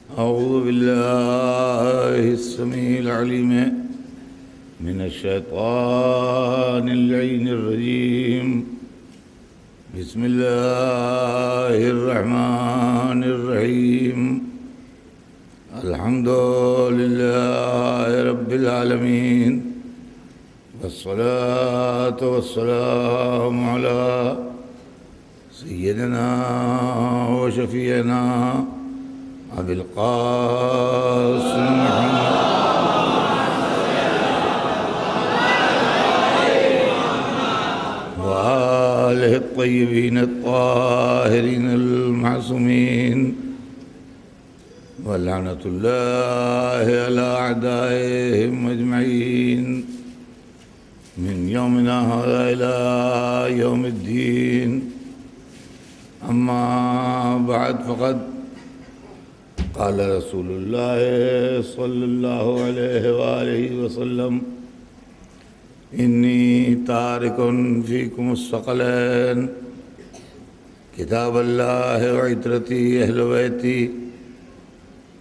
أعوذ بالله السميع العليم من الشيطان اللعين الرجيم. بسم الله الرحمن الرحيم. الحمد لله رب العالمين، والصلاة والسلام على سيدنا وشفيعنا أبي القاسم وآله الطيبين الطاهرين المعصومين، ولعنة الله على أعدائهم أجمعين من يومنا هذا إلى يوم الدين. أما بعد، فقد قال رسول الله صلى الله عليه وآله وسلم: إني تارك فيكم الثقلين، كتاب الله وعترتي أهل بيتي،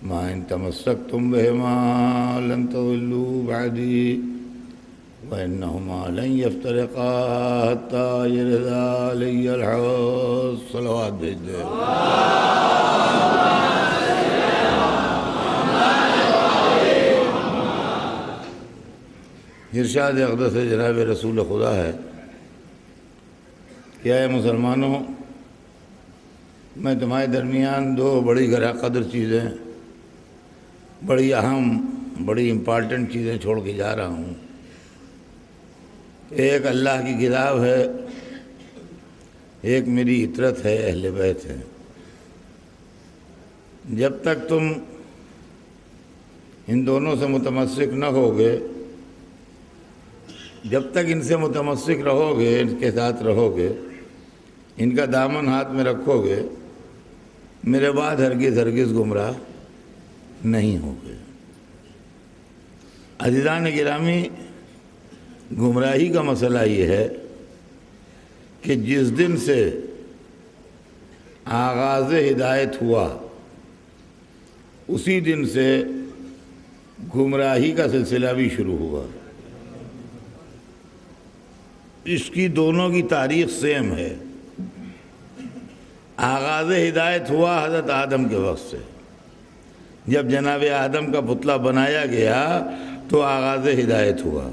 ما إن تمسكتم بهما لن تضلوا بعدي، وإنهما لن يفترقا حتى يردا علي الحوض. صلوات بھیج دے. ارشاد اقدس جناب رسول خدا ہے کہ اے مسلمانوں، میں تمہارے درمیان دو بڑی گرا قدر چیزیں، بڑی اہم، بڑی امپارٹنٹ چیزیں چھوڑ کے جا رہا ہوں. ایک اللہ کی کتاب ہے، ایک میری عطرت ہے، اہل بیت ہے. جب تک تم ان دونوں سے متمسک نہ ہوگے، جب تک ان سے متمسک رہو گے، ان کے ساتھ رہو گے، ان کا دامن ہاتھ میں رکھو گے، میرے بعد ہرگز گمراہ نہیں ہوگے. عزیزان گرامی، گمراہی کا مسئلہ یہ ہے کہ جس دن سے آغاز ہدایت ہوا، اسی دن سے گمراہی کا سلسلہ بھی شروع ہوا. اس کی دونوں کی تاریخ سیم ہے. آغاز ہدایت ہوا حضرت آدم کے وقت سے. جب جناب آدم کا پتلا بنایا گیا تو آغاز ہدایت ہوا،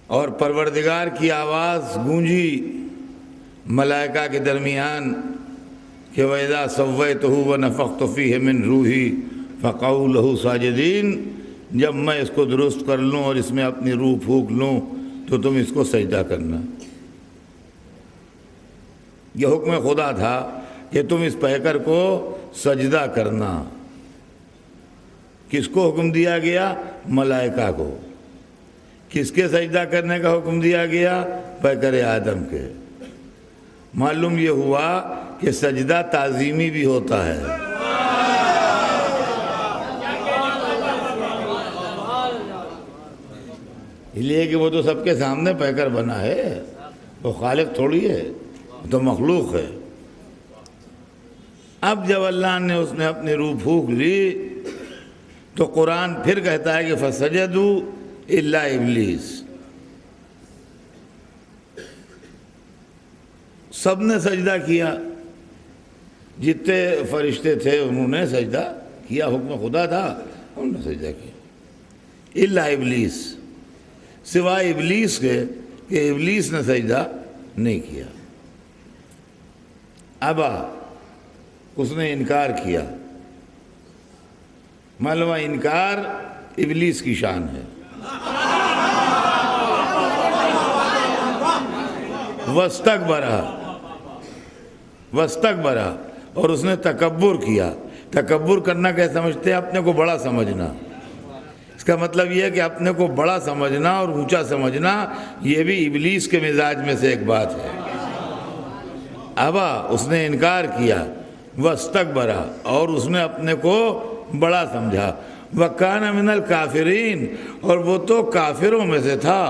اور پروردگار کی آواز گونجی ملائکہ کے درمیان کہ وَإِذَا سَوَّيْتُهُ وَنَفَخْتُ فِيهِ مِنْ رُوحِي فَقَعُوا لَهُ سَاجِدِينَ. جب میں اس کو درست کر لوں اور اس میں اپنی روح پھونک لوں تو تم اس کو سجدہ کرنا. یہ حکم خدا تھا کہ تم اس پیکر کو سجدہ کرنا. کس کو حکم دیا گیا؟ ملائکہ کو. کس کے سجدہ کرنے کا حکم دیا گیا؟ پیکر آدم کے. معلوم یہ ہوا کہ سجدہ تعظیمی بھی ہوتا ہے. اس لیے کہ وہ تو سب کے سامنے پیکر بنا ہے، وہ خالق تھوڑی ہے، وہ تو مخلوق ہے. اب جب اللہ نے اس میں اپنی روح پھونک لی تو قرآن پھر کہتا ہے کہ فَسَجَدُوا إِلَّا إِبْلِيسَ. سب نے سجدہ کیا، جتنے فرشتے تھے انہوں نے سجدہ کیا، حکم خدا تھا، انہوں نے سجدہ کیا. إِلَّا إِبْلِيسَ، سوائے ابلیس کے کہ ابلیس نے سجدہ نہیں کیا. ابا، اس نے انکار کیا. معلوم انکار ابلیس کی شان ہے. وَاسْتَكْبَرَ، اور اس نے تکبر کیا. تکبر کرنا کیا سمجھتے ہیں؟ اپنے کو بڑا سمجھنا. اس کا مطلب یہ ہے کہ اپنے کو بڑا سمجھنا اور اونچا سمجھنا، یہ بھی ابلیس کے مزاج میں سے ایک بات ہے. ابا، اس نے انکار کیا. وَاسْتَكْبَرَ، اور اس نے اپنے کو بڑا سمجھا. وَكَانَ مِنَ الْكَافِرِينَ، اور وہ تو کافروں میں سے تھا.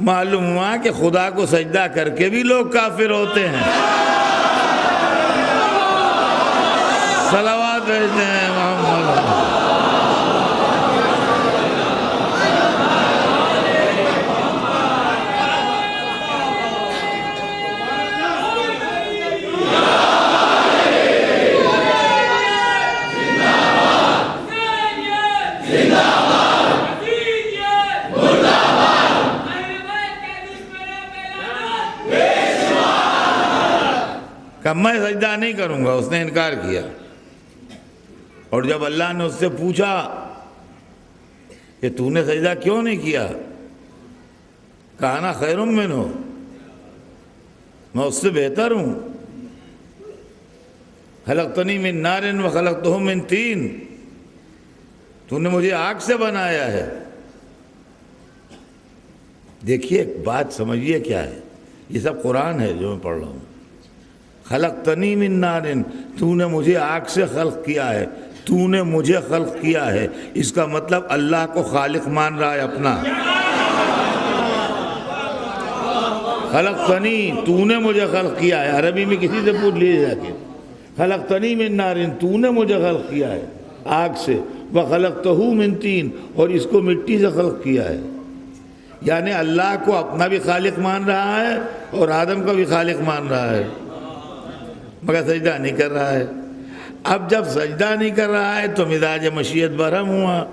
معلوم ہوا کہ خدا کو سجدہ کر کے بھی لوگ کافر ہوتے ہیں. صلوات بھیجتے ہیں محمد. کہ میں سجدہ نہیں کروں گا. اس نے انکار کیا. اور جب اللہ نے اس سے پوچھا کہ تو نے سجدہ کیوں نہیں کیا, کہا انا خیر منہ, میں اس سے بہتر ہوں. خلقتنی من نار و خلقتہ من طین, تو نے مجھے آگ سے بنایا ہے. دیکھیے ایک بات سمجھیے کیا ہے, یہ سب قرآن ہے جو میں پڑھ رہا ہوں. خلقتنی من نار, تو نے مجھے آگ سے خلق کیا ہے, تو نے مجھے خلق کیا ہے. اس کا مطلب اللہ کو خالق مان رہا ہے اپنا. خلقتنی, تو نے مجھے خلق کیا ہے. عربی میں کسی سے پوچھ لیجیے جا کے, خلقتنی من نار, تو نے مجھے خلق کیا ہے آگ سے. وخلقتہ من طین, اور اس کو مٹی سے خلق کیا ہے. یعنی اللہ کو اپنا بھی خالق مان رہا ہے اور آدم کا بھی خالق مان رہا ہے, مگر سجدہ نہیں کر رہا ہے. اب جب سجدہ نہیں کر رہا ہے تو مزاج مشیت برہم ہوا.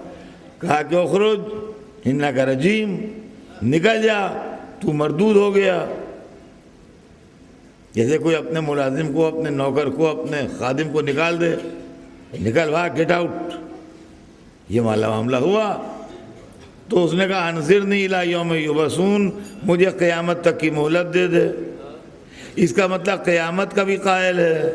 کہا کہ اخرج انک رجیم, نکل جا, تو مردود ہو گیا. جیسے کوئی اپنے ملازم کو, اپنے نوکر کو, اپنے خادم کو نکال دے, نکل بھاگ, گیٹ آؤٹ. یہ معاملہ ہوا. تو اس نے کہا انظرنی الی یوم یبعثون, مجھے قیامت تک کی مہلت دے دے. اس کا مطلب قیامت کا بھی قائل ہے.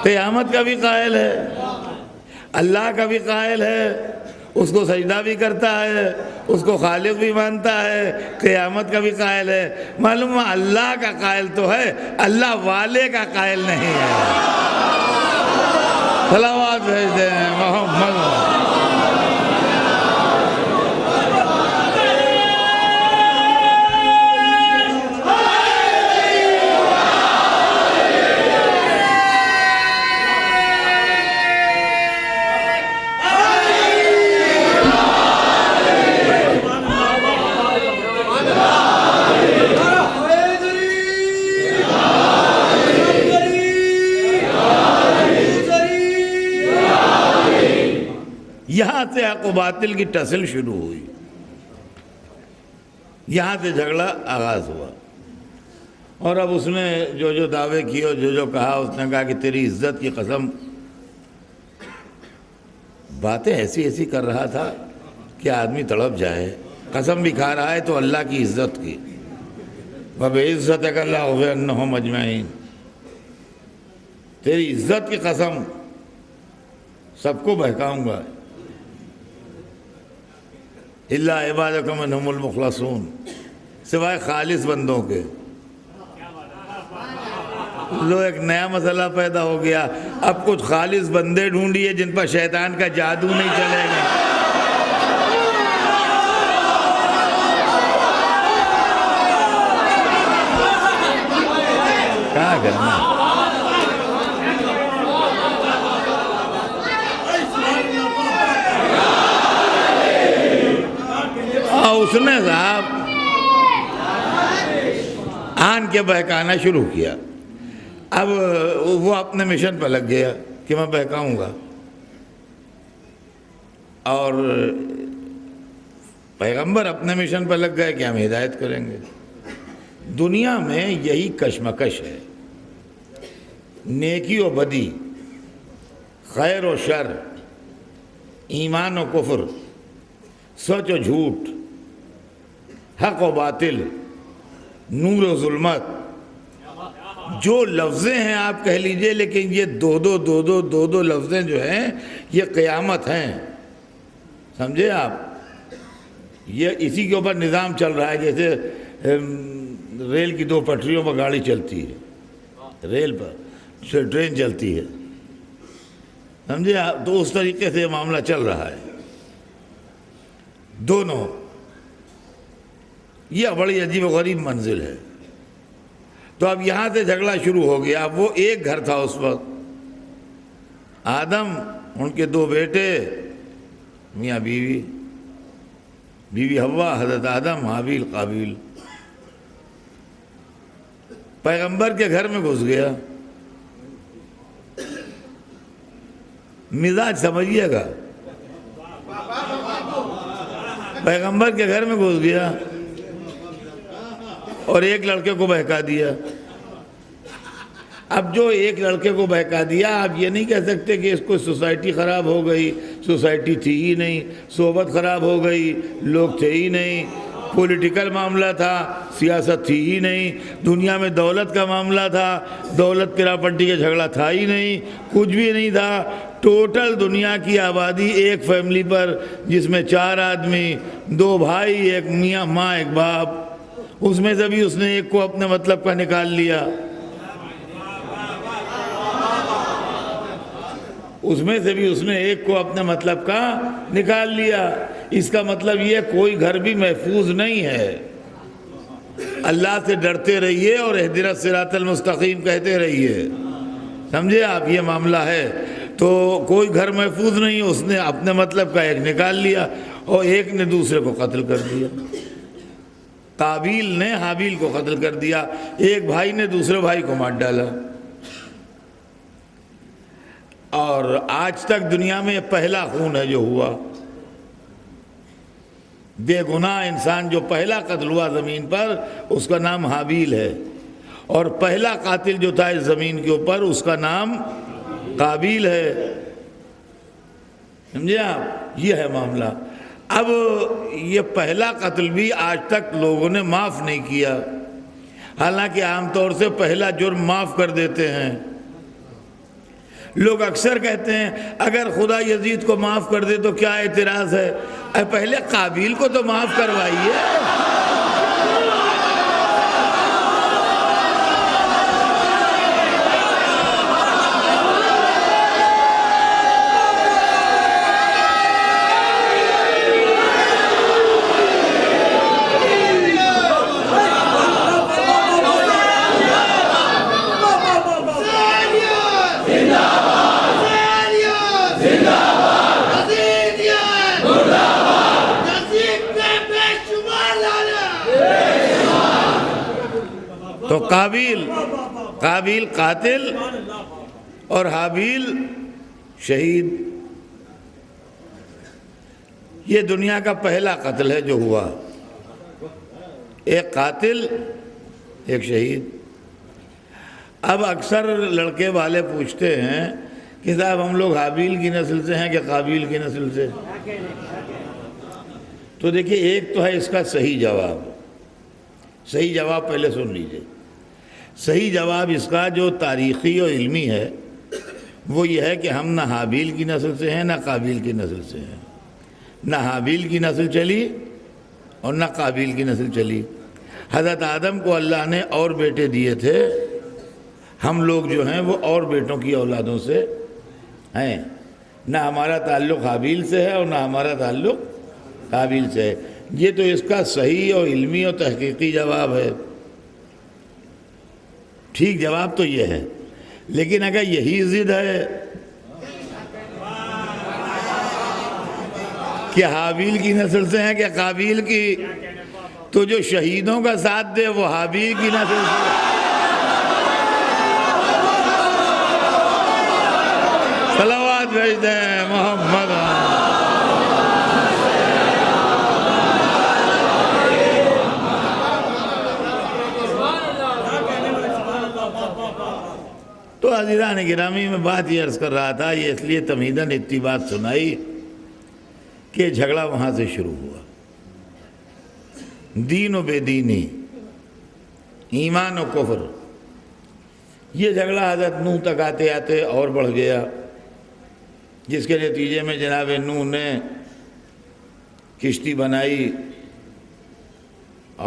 قیامت کا بھی قائل ہے, اللہ کا بھی قائل ہے, اس کو سجدہ بھی کرتا ہے, اس کو خالق بھی مانتا ہے, قیامت کا بھی قائل ہے. معلوم ہے اللہ کا قائل تو ہے, اللہ والے کا قائل نہیں ہے. صلوات بھیجتے ہیں محمد. یہاں سے حق و باطل کی ٹسل شروع ہوئی, یہاں سے جھگڑا آغاز ہوا. اور اب اس نے جو دعوے کیے اور جو کہا, اس نے کہا کہ تیری عزت کی قسم, باتیں ایسی کر رہا تھا کہ آدمی تڑپ جائے. قسم بھی کھا رہا ہے تو اللہ کی عزت کی. وَبِعِزَّتِكَ لَأُغْوِيَنَّهُمْ أَجْمَعِينَ, تیری عزت کی قسم سب کو بہکاؤں گا. الا عبادک منہم المخلصون, سوائے خالص بندوں کے. لو ایک نیا مسئلہ پیدا ہو گیا, اب کچھ خالص بندے ڈھونڈیے جن پر شیطان کا جادو نہیں چلے گا. کیا کرنا. اس نے صاحب آن کے بہکانا شروع کیا. اب وہ اپنے مشن پہ لگ گیا کہ میں بہکاؤں گا, اور پیغمبر اپنے مشن پہ لگ گئے کہ ہم ہدایت کریں گے. دنیا میں یہی کشمکش ہے, نیکی و بدی, خیر و شر, ایمان و کفر, سچ و جھوٹ, حق و باطل, نور و ظلمت. جو لفظیں ہیں آپ کہہ لیجئے, لیکن یہ دو لفظیں جو ہیں یہ قیامت ہیں. سمجھے آپ, یہ اسی کے اوپر نظام چل رہا ہے. جیسے ریل کی دو پٹریوں پر گاڑی چلتی ہے, ریل پر ٹرین چلتی ہے, سمجھے آپ, تو اس طریقے سے یہ معاملہ چل رہا ہے. دونوں. یہ بڑی عجیب و غریب منزل ہے. تو اب یہاں سے جھگڑا شروع ہو گیا. اب وہ ایک گھر تھا اس وقت. آدم، ان کے 2 بیٹے، میاں بیوی، بیوی حوا، حضرت آدم، حابیل قابیل. پیغمبر کے گھر میں گھس گیا. مزاج سمجھیے گا. پیغمبر کے گھر میں گھس گیا اور ایک لڑکے کو بہکا دیا. اب جو ایک لڑکے کو بہکا دیا، آپ یہ نہیں کہہ سکتے کہ اس کو سوسائٹی خراب ہو گئی. سوسائٹی تھی ہی نہیں، صحبت خراب ہو گئی، لوگ تھے ہی نہیں، پولیٹیکل معاملہ تھا، سیاست تھی ہی نہیں، دنیا میں دولت کا معاملہ تھا، دولت پراپرٹی کا جھگڑا تھا ہی نہیں، کچھ بھی نہیں تھا. ٹوٹل دنیا کی آبادی ایک فیملی پر، جس میں 4 آدمی، 2 بھائی، ایک میاں، ماں، ایک باپ. اس میں سے بھی اس نے ایک کو اپنے مطلب کا نکال لیا. اس میں سے بھی اس نے ایک کو اپنے مطلب کا نکال لیا. اس کا مطلب یہ کوئی گھر بھی محفوظ نہیں ہے. اللہ سے ڈرتے رہیے اور اہدنا الصراط المستقیم کہتے رہیے. سمجھے آپ؟ یہ معاملہ ہے. تو کوئی گھر محفوظ نہیں. اس نے اپنے مطلب کا ایک نکال لیا اور ایک نے دوسرے کو قتل کر دیا. قابیل نے حابیل کو قتل کر دیا. ایک بھائی نے دوسرے بھائی کو مار ڈالا. اور آج تک دنیا میں پہلا خون ہے جو ہوا. بے گناہ انسان جو پہلا قتل ہوا زمین پر، اس کا نام حابیل ہے. اور پہلا قاتل جو تھا اس زمین کے اوپر، اس کا نام قابیل ہے. سمجھے آپ؟ یہ ہے معاملہ. اب یہ پہلا قتل بھی آج تک لوگوں نے معاف نہیں کیا. حالانکہ عام طور سے پہلا جرم معاف کر دیتے ہیں. لوگ اکثر کہتے ہیں اگر خدا یزید کو معاف کر دے تو کیا اعتراض ہے؟ پہلے قابیل کو تو معاف کروائیے. تو قابیل قاتل اور حابیل شہید. یہ دنیا کا پہلا قتل ہے جو ہوا. ایک قاتل، ایک شہید. اب اکثر لڑکے والے پوچھتے ہیں کہ صاحب ہم لوگ حابیل کی نسل سے ہیں کہ قابیل کی نسل سے؟ تو دیکھیے، ایک تو ہے اس کا صحیح جواب. صحیح جواب پہلے سن لیجئے. صحیح جواب اس کا جو تاریخی اور علمی ہے وہ یہ ہے کہ ہم نہ حابیل کی نسل سے ہیں نہ قابیل کی نسل سے ہیں. نہ حابیل کی نسل چلی اور نہ قابیل کی نسل چلی. حضرت آدم کو اللہ نے اور بیٹے دیے تھے. ہم لوگ جو ہیں وہ اور بیٹوں کی اولادوں سے ہیں. نہ ہمارا تعلق حابیل سے ہے اور نہ ہمارا تعلق قابیل سے ہے. یہ تو اس کا صحیح اور علمی اور تحقیقی جواب ہے. ٹھیک جواب تو یہ ہے. لیکن اگر یہی ضد ہے کہ حابیل کی نسل سے ہیں کہ قابیل کی، تو جو شہیدوں کا ساتھ دے وہ حابیل کی نسل سے. صلوات بھیج دیں محمد. تو عزیزان گرامی، میں بات یہ عرض کر رہا تھا، یہ اس لیے تمہیداً اتنی بات سنائی کہ جھگڑا وہاں سے شروع ہوا. دین و بے دینی، ایمان و کفر. یہ جھگڑا حضرت نوح تک آتے آتے اور بڑھ گیا، جس کے نتیجے میں جناب نوح نے کشتی بنائی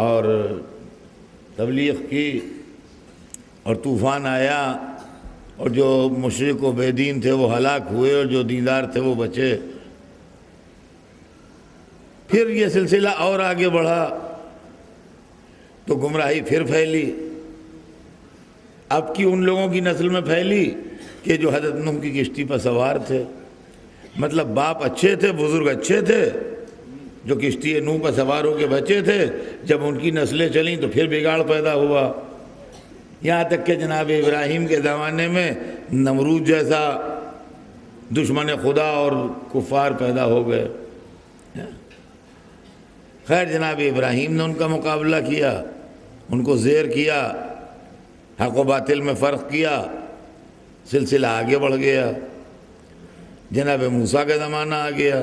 اور تبلیغ کی اور طوفان آیا، اور جو مشرک و بے دین تھے وہ ہلاک ہوئے اور جو دیندار تھے وہ بچے. پھر یہ سلسلہ اور آگے بڑھا تو گمراہی پھر پھیلی. اب کی ان لوگوں کی نسل میں پھیلی کہ جو حضرت نوح کی کشتی پر سوار تھے. مطلب باپ اچھے تھے، بزرگ اچھے تھے، جو کشتی نوح پر سوار ہو کے بچے تھے، جب ان کی نسلیں چلیں تو پھر بگاڑ پیدا ہوا. یہاں تک کہ جناب ابراہیم کے زمانے میں نمرود جیسا دشمن خدا اور کفار پیدا ہو گئے. خیر جناب ابراہیم نے ان کا مقابلہ کیا، ان کو زیر کیا، حق و باطل میں فرق کیا، سلسلہ آگے بڑھ گیا. جناب موسیٰ کا زمانہ آ گیا.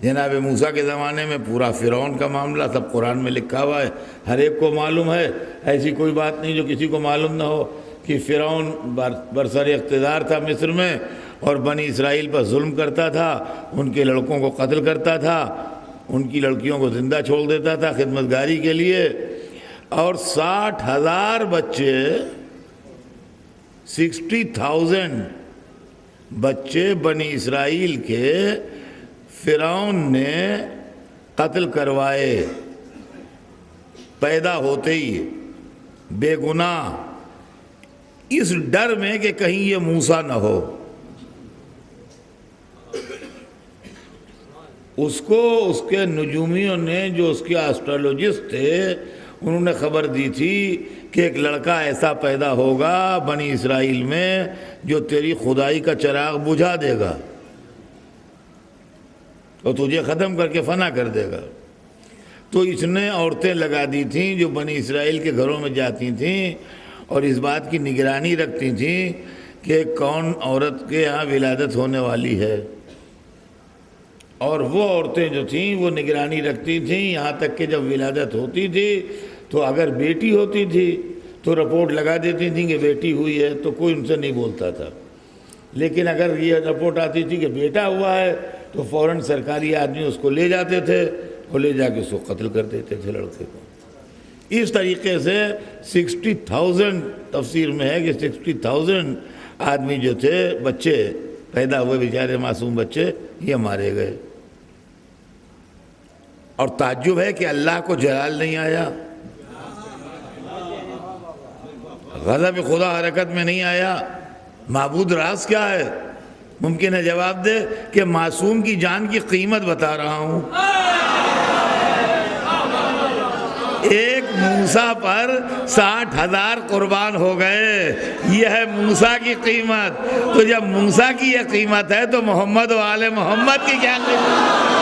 جناب موسیٰ کے زمانے میں پورا فرعون کا معاملہ سب قرآن میں لکھا ہوا ہے، ہر ایک کو معلوم ہے. ایسی کوئی بات نہیں جو کسی کو معلوم نہ ہو کہ فرعون برسر اقتدار تھا مصر میں اور بنی اسرائیل پر ظلم کرتا تھا، ان کے لڑکوں کو قتل کرتا تھا، ان کی لڑکیوں کو زندہ چھوڑ دیتا تھا خدمتگاری کے لیے. اور 60,000 بچے، 60,000 بچے بنی اسرائیل کے فرعون نے قتل کروائے پیدا ہوتے ہی، بے گناہ، اس ڈر میں کہ کہیں یہ موسیٰ نہ ہو. اس کو اس کے نجومیوں نے، جو اس کے ایسٹرولوجسٹ تھے، انہوں نے خبر دی تھی کہ ایک لڑکا ایسا پیدا ہوگا بنی اسرائیل میں جو تیری خدائی کا چراغ بجھا دے گا اور تجھے ختم کر کے فنا کر دے گا. تو اس نے عورتیں لگا دی تھیں جو بنی اسرائیل کے گھروں میں جاتی تھیں اور اس بات کی نگرانی رکھتی تھیں کہ کون عورت کے ہاں ولادت ہونے والی ہے. اور وہ عورتیں جو تھیں وہ نگرانی رکھتی تھیں یہاں تک کہ جب ولادت ہوتی تھی تو اگر بیٹی ہوتی تھی تو رپورٹ لگا دیتی تھیں کہ بیٹی ہوئی ہے تو کوئی ان سے نہیں بولتا تھا. لیکن اگر یہ رپورٹ آتی تھی کہ بیٹا ہوا ہے تو فوراً سرکاری آدمی اس کو لے جاتے تھے اور لے جا کے اس کو قتل کر دیتے تھے لڑکے کو. اس طریقے سے 60,000 تفسیر میں ہے کہ 60,000 آدمی جو تھے، بچے پیدا ہوئے بیچارے معصوم بچے، یہ مارے گئے. اور تعجب ہے کہ اللہ کو جلال نہیں آیا، غضب خدا حرکت میں نہیں آیا. معبود راز کیا ہے؟ ممکن ہے جواب دے کہ معصوم کی جان کی قیمت بتا رہا ہوں. ایک موسیٰ پر 60,000 قربان ہو گئے، یہ ہے موسیٰ کی قیمت. تو جب موسیٰ کی یہ قیمت ہے تو محمد و آل محمد کی کیا قیمت؟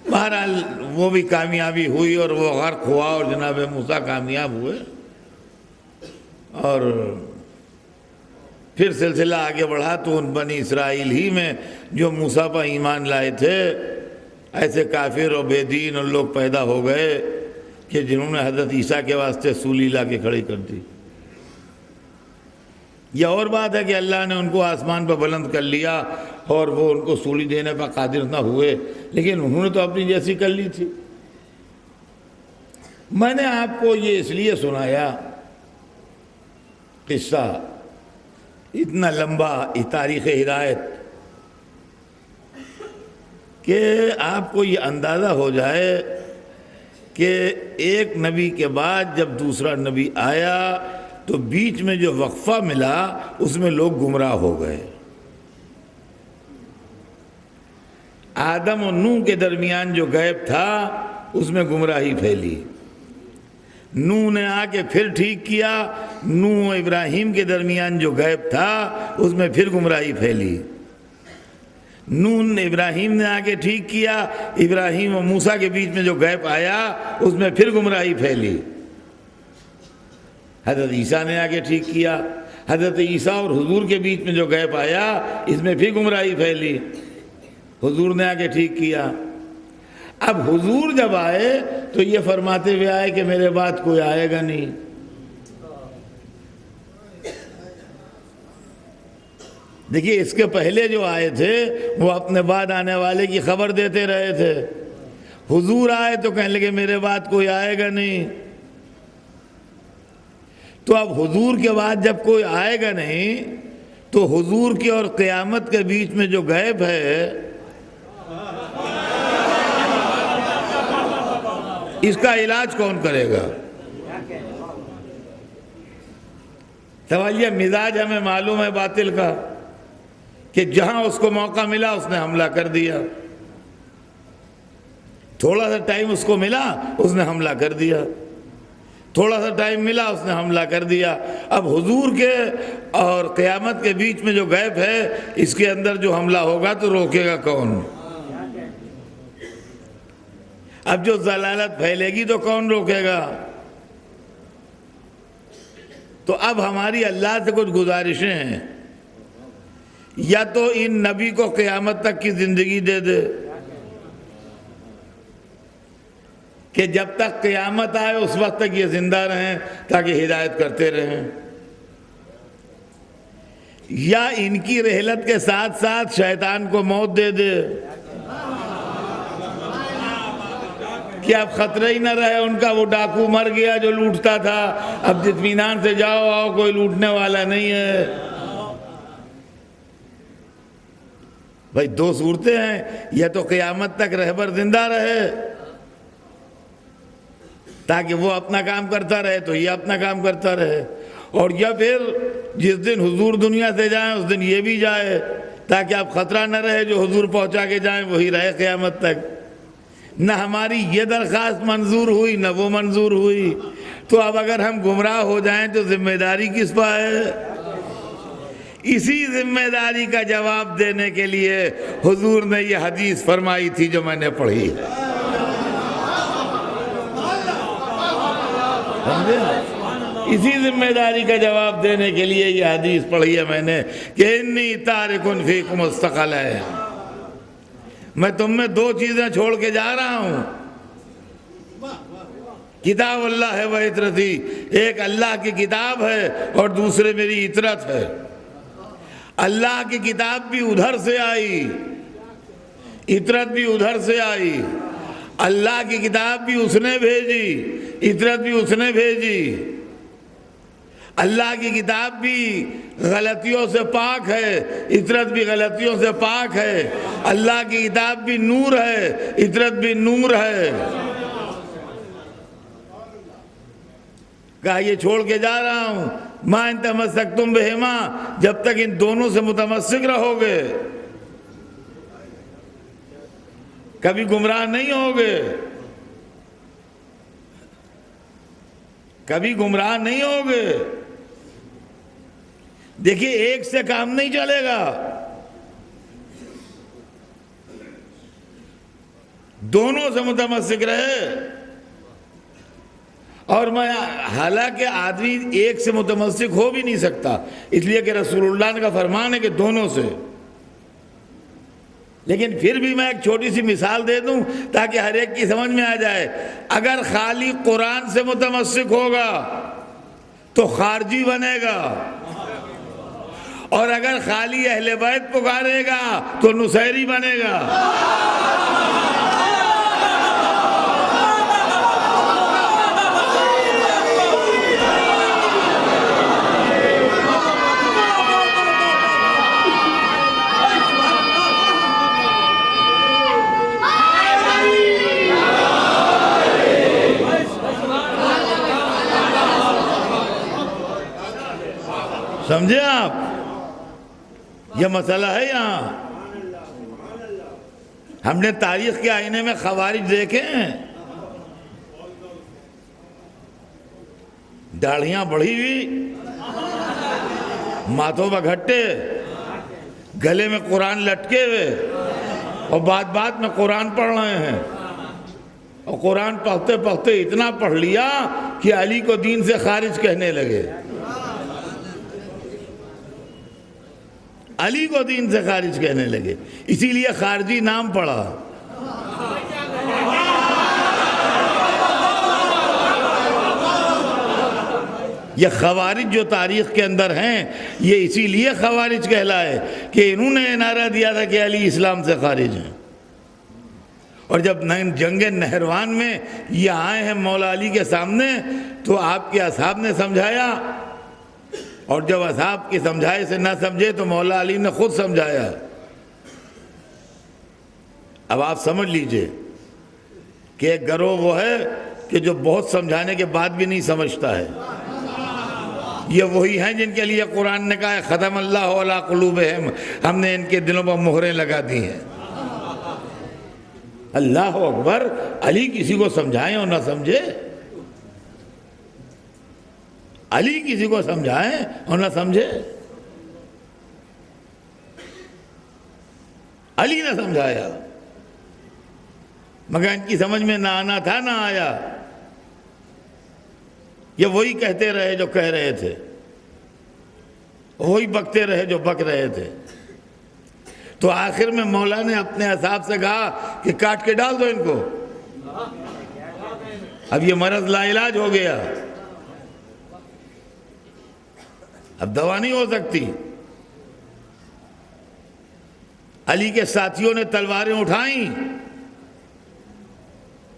بہرحال وہ بھی کامیابی ہوئی اور وہ غرق ہوا اور جناب موسیٰ کامیاب ہوئے. اور پھر سلسلہ آگے بڑھا تو ان بنی اسرائیل ہی میں جو موسیٰ پر ایمان لائے تھے ایسے کافر اور بے دین اور لوگ پیدا ہو گئے کہ جنہوں نے حضرت عیسیٰ کے واسطے سولی لا کے کھڑی کر دی. یہ اور بات ہے کہ اللہ نے ان کو آسمان پر بلند کر لیا اور وہ ان کو سولی دینے پر قادر نہ ہوئے، لیکن انہوں نے تو اپنی جیسی کر لی تھی. میں نے آپ کو یہ اس لیے سنایا قصہ اتنا لمبا، تاریخ ہدایت، کہ آپ کو یہ اندازہ ہو جائے کہ ایک نبی کے بعد جب دوسرا نبی آیا تو بیچ میں جو وقفہ ملا اس میں لوگ گمراہ ہو گئے. آدم اور نوح کے درمیان جو گیپ تھا اس میں گمراہی پھیلی. نوح نے آ کے پھر ٹھیک کیا. نوح و ابراہیم کے درمیان جو گیپ تھا اس میں پھر گمراہی پھیلی. نوح نے ابراہیم نے آ کے ٹھیک کیا. ابراہیم و موسیٰ کے بیچ میں جو گیپ آیا اس میں پھر گمراہی پھیلی. حضرت عیسیٰ نے آ کے ٹھیک کیا. حضرت عیسیٰ اور حضور کے بیچ میں جو گیپ آیا اس میں پھر گمراہی پھیلی. حضور نے آ کے ٹھیک کیا. اب حضور جب آئے تو یہ فرماتے ہوئے آئے کہ میرے بعد کوئی آئے گا نہیں. دیکھیے اس کے پہلے جو آئے تھے وہ اپنے بعد آنے والے کی خبر دیتے رہے تھے. حضور آئے تو کہنے لگے میرے بعد کوئی آئے گا نہیں. تو اب حضور کے بعد جب کوئی آئے گا نہیں تو حضور کی اور قیامت کے بیچ میں جو غیب ہے اس کا علاج کون کرے گا؟ سوال یہ مزاج ہمیں معلوم ہے باطل کا کہ جہاں اس کو موقع ملا اس نے حملہ کر دیا. تھوڑا سا ٹائم اس کو ملا اس نے حملہ کر دیا. تھوڑا سا ٹائم ملا اس نے حملہ کر دیا. اب حضور کے اور قیامت کے بیچ میں جو غیب ہے اس کے اندر جو حملہ ہوگا تو روکے گا کون؟ اب جو ضلالت پھیلے گی تو کون روکے گا؟ تو اب ہماری اللہ سے کچھ گزارشیں ہیں. یا تو ان نبی کو قیامت تک کی زندگی دے دے کہ جب تک قیامت آئے اس وقت تک یہ زندہ رہیں تاکہ ہدایت کرتے رہیں، یا ان کی رحلت کے ساتھ ساتھ شیطان کو موت دے دے کہ اب خطرہ ہی نہ رہے ان کا. وہ ڈاکو مر گیا جو لوٹتا تھا، اب اطمینان سے جاؤ آؤ کوئی لوٹنے والا نہیں ہے. بھائی دو صورتیں ہیں، یا تو قیامت تک رہبر زندہ رہے تاکہ وہ اپنا کام کرتا رہے تو یہ اپنا کام کرتا رہے، اور یا پھر جس دن حضور دنیا سے جائیں اس دن یہ بھی جائے تاکہ اب خطرہ نہ رہے، جو حضور پہنچا کے جائیں وہی رہے قیامت تک. نہ ہماری یہ درخواست منظور ہوئی نہ وہ منظور ہوئی. تو اب اگر ہم گمراہ ہو جائیں تو ذمہ داری کس پہ ہے؟ اسی ذمہ داری کا جواب دینے کے لیے حضور نے یہ حدیث فرمائی تھی جو میں نے پڑھی. اسی ذمہ داری کا جواب دینے کے لیے یہ حدیث پڑھی ہے میں نے کہ انی تارکن فیکم الثقلین، میں تم میں دو چیزیں چھوڑ کے جا رہا ہوں. کتاب اللہ ہے و عطرتی، ایک اللہ کی کتاب ہے اور دوسرے میری عطرت ہے. اللہ کی کتاب بھی ادھر سے آئی، عطرت بھی ادھر سے آئی. اللہ کی کتاب بھی اس نے بھیجی، عطرت بھی اس نے بھیجی. اللہ کی کتاب بھی غلطیوں سے پاک ہے، عطرت بھی غلطیوں سے پاک ہے. اللہ کی کتاب بھی نور ہے، عطرت بھی نور ہے. کہا یہ چھوڑ کے جا رہا ہوں، ما ان تمسکتم بہما، جب تک ان دونوں سے متمسک رہو گے کبھی گمراہ نہیں ہوگے، کبھی گمراہ نہیں ہوگے. دیکھیے ایک سے کام نہیں چلے گا، دونوں سے متمسک رہے. اور میں حالانکہ آدمی ایک سے متمسک ہو بھی نہیں سکتا، اس لیے کہ رسول اللہ کا فرمان ہے کہ دونوں سے. لیکن پھر بھی میں ایک چھوٹی سی مثال دے دوں تاکہ ہر ایک کی سمجھ میں آ جائے. اگر خالی قرآن سے متمسک ہوگا تو خارجی بنے گا، اور اگر خالی اہل بیت پکارے گا تو نصیری بنے گا. سمجھے آپ؟ یہ مسئلہ ہے یہاں. ہم نے تاریخ کے آئینے میں خوارج دیکھے ہیں، داڑھیاں بڑھی ہوئی، ماتھوں پہ گھٹے، گلے میں قرآن لٹکے ہوئے، اور بات بات میں قرآن پڑھ رہے ہیں. اور قرآن پڑھتے پڑھتے اتنا پڑھ لیا کہ علی کو دین سے خارج کہنے لگے. علی کو دین سے خارج کہنے لگے، اسی لیے خارجی نام پڑا. یہ خوارج جو تاریخ کے اندر ہیں یہ اسی لیے خوارج کہلائے کہ انہوں نے نعرہ دیا تھا کہ علی اسلام سے خارج ہیں، اور جب جنگ نہروان میں یہ آئے ہیں مولا علی کے سامنے تو آپ کے اصحاب نے سمجھایا، اور جب اصحاب کی سمجھائے سے نہ سمجھے تو مولا علی نے خود سمجھایا۔ اب آپ سمجھ لیجئے کہ ایک گروہ وہ ہے کہ جو بہت سمجھانے کے بعد بھی نہیں سمجھتا ہے، یہ وہی ہیں جن کے لیے قرآن نے کہا ہے ختم اللہ علی قلوبہم، ہم نے ان کے دلوں پر مہریں لگا دی ہیں۔ اللہ اکبر، علی کسی کو سمجھائیں اور نہ سمجھے، علی کسی کو سمجھائیں اور نہ سمجھے، علی نے سمجھایا، مگر ان کی سمجھ میں نہ آنا تھا، نہ آیا، یہ وہی کہتے رہے جو کہہ رہے تھے، وہی بکتے رہے جو بک رہے تھے۔ تو آخر میں مولا نے اپنے اصحاب سے کہا کہ کاٹ کے ڈال دو ان کو، اب یہ مرض لا علاج ہو گیا، اب دوا نہیں ہو سکتی۔ علی کے ساتھیوں نے تلواریں اٹھائیں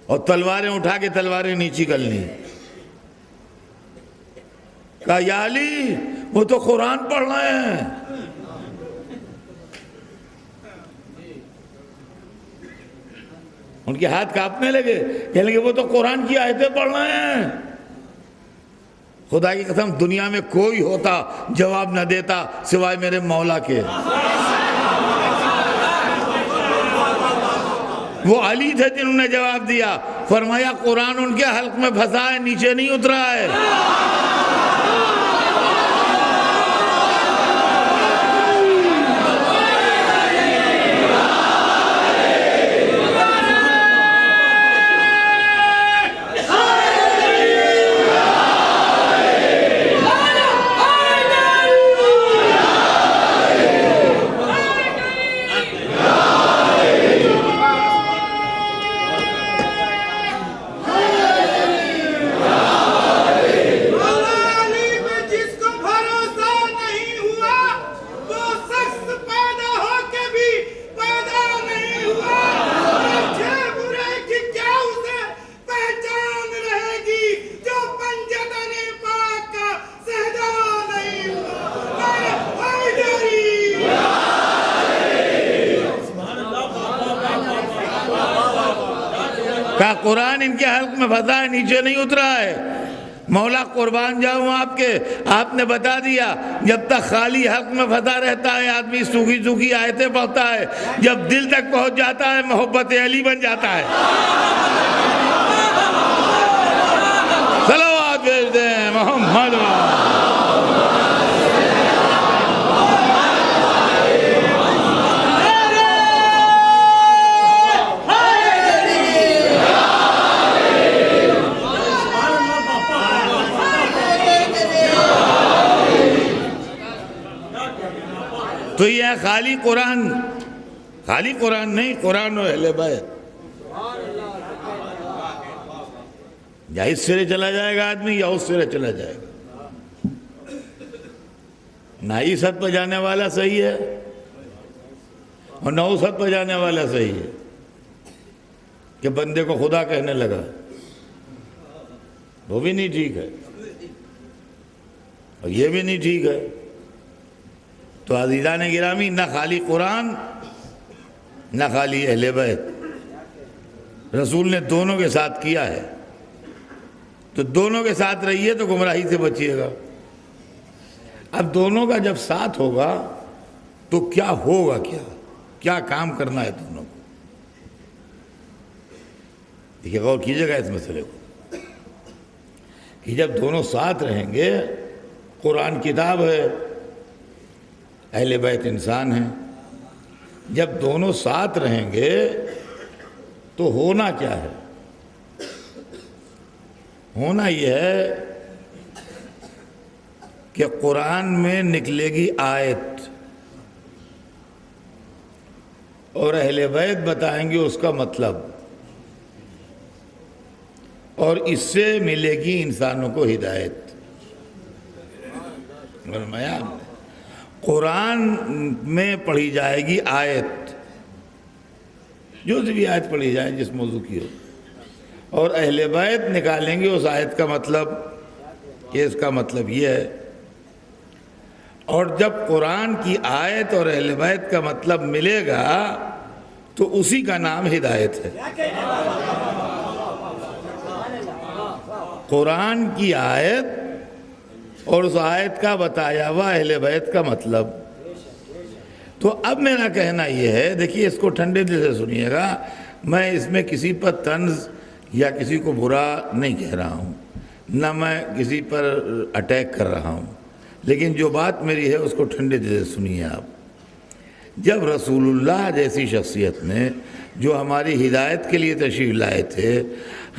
اور تلواریں اٹھا کے تلواریں نیچی کر لیں، کہا یا علی وہ تو قرآن پڑھ رہے ہیں، ان کے ہاتھ کانپنے لگے، کہنے لگے وہ تو قرآن کی آیتیں پڑھ رہے ہیں۔ خدا کی قسم دنیا میں کوئی ہوتا جواب نہ دیتا سوائے میرے مولا کے، وہ علی تھے جنہوں نے جواب دیا، فرمایا قرآن ان کے حلق میں پھنسا ہے، نیچے نہیں اترا ہے۔ کہا قرآن ان کے حلق میں پھنسا ہے، نیچے نہیں اترا ہے۔ مولا قربان جاؤں آپ کے، آپ نے بتا دیا جب تک خالی حلق میں پھنسا رہتا ہے آدمی سوکھی سوکھی آیتیں پڑھتا ہے، جب دل تک پہنچ جاتا ہے محبت علی بن جاتا ہے۔ صلوات بھیج دیں محمد۔ تو یہ ہے خالی قرآن، خالی قرآن نہیں، قرآن و اہل بیت، یا اس سرے چلا جائے گا آدمی یا اس سرے چلا جائے گا، نہ اس حد پہ جانے والا صحیح ہے اور نہ اس حد پہ جانے والا صحیح ہے کہ بندے کو خدا کہنے لگا، وہ بھی نہیں ٹھیک ہے اور یہ بھی نہیں ٹھیک ہے۔ تو عزیزان گرامی، نہ خالی قرآن نہ خالی اہل بیت، رسول نے دونوں کے ساتھ کیا ہے، تو دونوں کے ساتھ رہیے تو گمراہی سے بچیے گا۔ اب دونوں کا جب ساتھ ہوگا تو کیا ہوگا، کیا کام کرنا ہے دونوں کو، دیکھیے غور کیجیے گا اس مسئلے کو کہ جب دونوں ساتھ رہیں گے، قرآن کتاب ہے، اہل بیت انسان ہیں، جب دونوں ساتھ رہیں گے تو ہونا کیا ہے؟ ہونا یہ ہے کہ قرآن میں نکلے گی آیت اور اہل بیت بتائیں گے اس کا مطلب، اور اس سے ملے گی انسانوں کو ہدایت۔ فرمایا قرآن میں پڑھی جائے گی آیت، جو بھی آیت پڑھی جائے جس موضوع کی ہو، اور اہل بیت نکالیں گے اس آیت کا مطلب کہ اس کا مطلب یہ ہے، اور جب قرآن کی آیت اور اہل بیت کا مطلب ملے گا تو اسی کا نام ہدایت ہے۔ قرآن کی آیت اور اس آیت کا بتایا ہوا اہل بیت کا مطلب۔ تو اب میرا کہنا یہ ہے، دیکھیے اس کو ٹھنڈے دل سے سنیے گا، میں اس میں کسی پر طنز یا کسی کو برا نہیں کہہ رہا ہوں، نہ میں کسی پر اٹیک کر رہا ہوں، لیکن جو بات میری ہے اس کو ٹھنڈے دل سے سنیے آپ۔ جب رسول اللہ جیسی شخصیت نے جو ہماری ہدایت کے لیے تشریف لائے تھے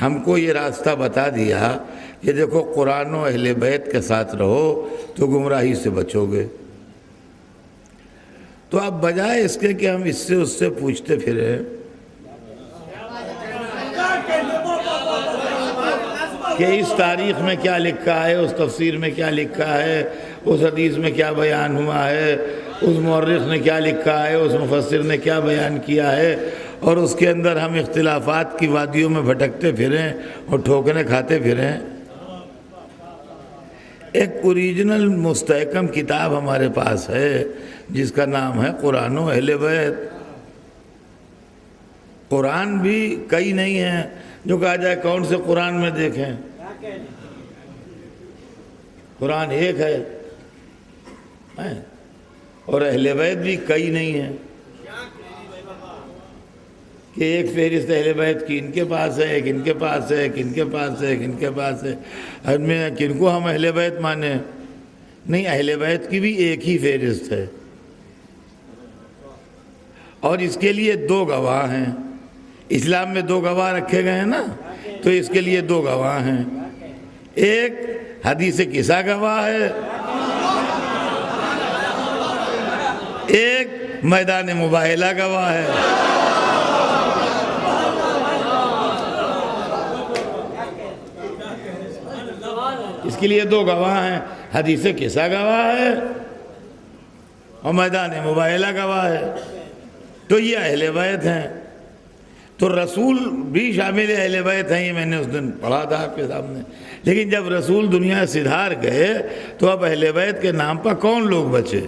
ہم کو یہ راستہ بتا دیا کہ دیکھو قرآن و اہل بیت کے ساتھ رہو تو گمراہی سے بچو گے، تو اب بجائے اس کے کہ ہم اس سے پوچھتے پھریں کہ اس تاریخ میں کیا لکھا ہے، اس تفسیر میں کیا لکھا ہے، اس حدیث میں کیا بیان ہوا ہے، اس مورخ نے کیا لکھا ہے، اس مفسر نے کیا بیان کیا ہے، اور اس کے اندر ہم اختلافات کی وادیوں میں بھٹکتے پھریں اور ٹھوکریں کھاتے پھریں۔ ایک اوریجنل مستحکم کتاب ہمارے پاس ہے جس کا نام ہے قرآن و اہل بیت۔ قرآن بھی کئی نہیں ہیں، جو کہا جائے کون سے قرآن میں دیکھیں، قرآن ایک ہے، اور اہل بیت بھی کئی نہیں ہیں کہ ایک فہرست اہل بیت کی ان کے پاس ہے، ایک ان کے پاس ہے، ایک ان کے پاس ہے، ایک ان کے پاس ہے۔ ہم میں کن کو ہم اہل بیت مانیں؟ نہیں، اہل بیت کی بھی ایک ہی فہرست ہے، اور اس کے لیے دو گواہ ہیں۔ اسلام میں دو گواہ رکھے گئے ہیں نا، تو اس کے لیے دو گواہ ہیں، ایک حدیث قصہ گواہ ہے، ایک میدان مباہلہ گواہ ہے۔ اس کے لیے دو گواہ ہیں، حدیث قصہ گواہ ہے اور میدان مباہلہ گواہ ہے، تو یہ اہل بیت ہیں۔ تو رسول بھی شامل اہل بیت ہیں، یہ میں نے اس دن پڑھا تھا آپ کے سامنے۔ لیکن جب رسول دنیا سے دھار گئے تو اب اہل بیت کے نام پر کون لوگ بچے؟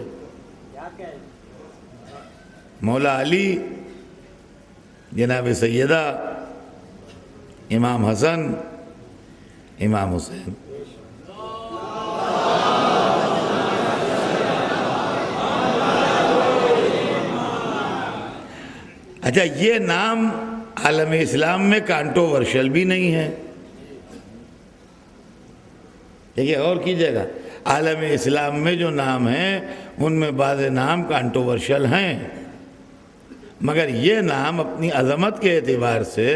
مولا علی، جناب سیدہ، امام حسن، امام حسین۔ اچھا، یہ نام عالم اسلام میں کانٹروورشل بھی نہیں ہے، دیکھیے اور کیجئے گا، عالم اسلام میں جو نام ہیں ان میں بعض نام کانٹروورشل ہیں، مگر یہ نام اپنی عظمت کے اعتبار سے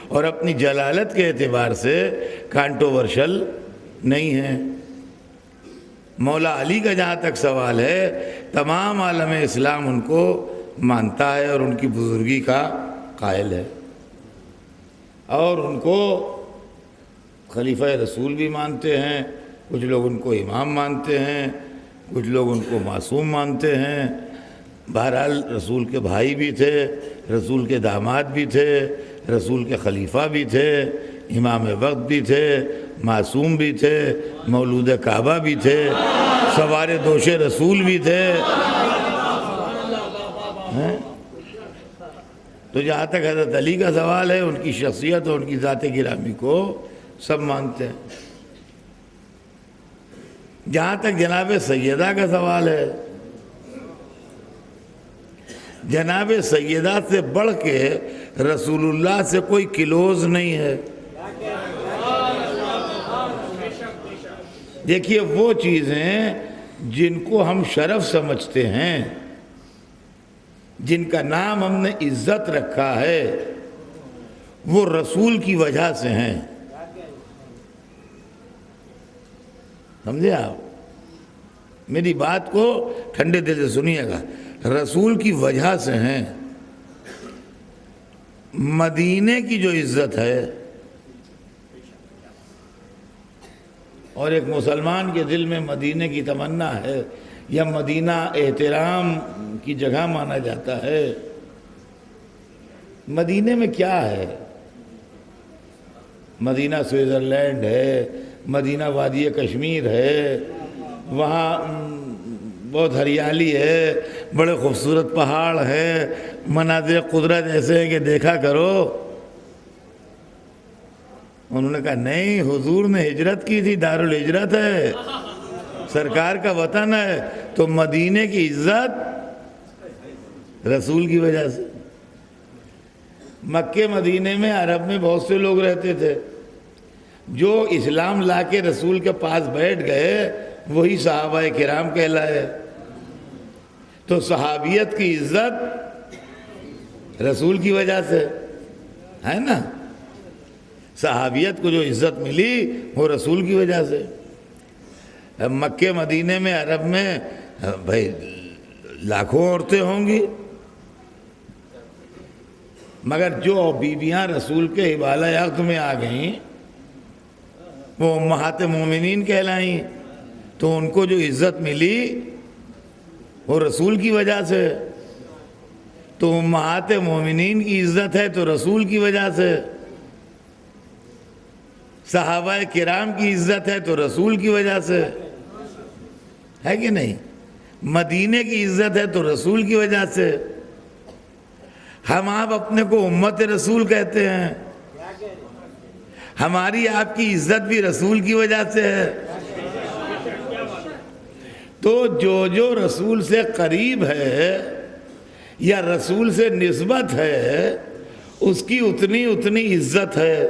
اور اپنی جلالت کے اعتبار سے کانٹروورشل نہیں ہے۔ مولا علی کا جہاں تک سوال ہے، تمام عالم اسلام ان کو مانتا ہے اور ان کی بزرگی کا قائل ہے، اور ان کو خلیفہ رسول بھی مانتے ہیں، کچھ لوگ ان کو امام مانتے ہیں، کچھ لوگ ان کو معصوم مانتے ہیں۔ بہرحال رسول کے بھائی بھی تھے، رسول کے داماد بھی تھے، رسول کے خلیفہ بھی تھے، امام وقت بھی تھے، معصوم بھی تھے، مولود کعبہ بھی تھے، سوار دوش رسول بھی تھے۔ تو جہاں تک حضرت علی کا سوال ہے، ان کی شخصیت اور ان کی ذات گرامی کو سب مانتے ہیں۔ جہاں تک جناب سیدہ کا سوال ہے، جناب سیدہ سے بڑھ کے رسول اللہ سے کوئی کلوز نہیں ہے۔ دیکھیے وہ چیزیں جن کو ہم شرف سمجھتے ہیں، جن کا نام ہم نے عزت رکھا ہے، وہ رسول کی وجہ سے ہیں، سمجھے آپ؟ میری بات کو ٹھنڈے دل سے سنیے گا، رسول کی وجہ سے ہیں۔ مدینے کی جو عزت ہے، اور ایک مسلمان کے دل میں مدینے کی تمنا ہے یا مدینہ احترام کی جگہ مانا جاتا ہے، مدینے میں کیا ہے؟ مدینہ سوئٹزرلینڈ ہے، مدینہ وادی کشمیر ہے، وہاں بہت ہریالی ہے، بڑے خوبصورت پہاڑ ہے، مناظر قدرت ایسے ہیں کہ دیکھا کرو۔ انہوں نے کہا نہیں، حضور نے ہجرت کی تھی، دارالہجرت ہے، سرکار کا وطن ہے، تو مدینے کی عزت رسول کی وجہ سے۔ مکے مدینے میں عرب میں بہت سے لوگ رہتے تھے، جو اسلام لا کے رسول کے پاس بیٹھ گئے وہی صحابہ کرام کہلائے۔ تو صحابیت کی عزت رسول کی وجہ سے ہے نا، صحابیت کو جو عزت ملی وہ رسول کی وجہ سے۔ مکے مدینے میں عرب میں بھائی لاکھوں عورتیں ہوں گی، مگر جو بیویاں رسول کے حوالہ عقد میں آ گئیں وہ امہات مومنین کہلائیں، تو ان کو جو عزت ملی وہ رسول کی وجہ سے۔ تو امہات مومنین کی عزت ہے تو رسول کی وجہ سے، صحابہ کرام کی عزت ہے تو رسول کی وجہ سے، ہے کہ نہیں؟ مدینے کی عزت ہے تو رسول کی وجہ سے۔ ہم آپ اپنے کو امت رسول کہتے ہیں، ہماری آپ کی عزت بھی رسول کی وجہ سے ہے۔ تو جو رسول سے قریب ہے یا رسول سے نسبت ہے اس کی اتنی عزت ہے۔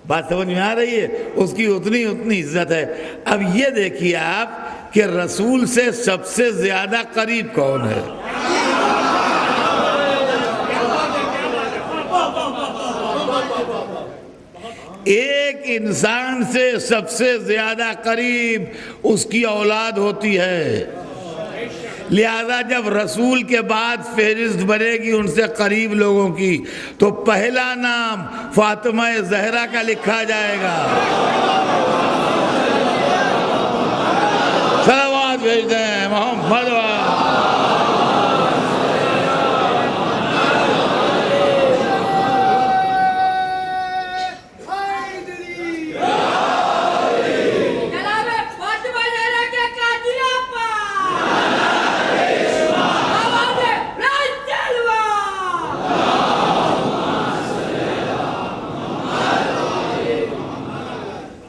بات سمجھ میں آ رہی ہے؟ اس کی اتنی عزت ہے۔ اب یہ دیکھیے آپ کہ رسول سے سب سے زیادہ قریب کون ہے؟ ایک انسان سے سب سے زیادہ قریب اس کی اولاد ہوتی ہے، لہذا جب رسول کے بعد فہرست بنے گی ان سے قریب لوگوں کی تو پہلا نام فاطمہ زہرا کا لکھا جائے گا۔ صلوات بھیجتے ہیں محمد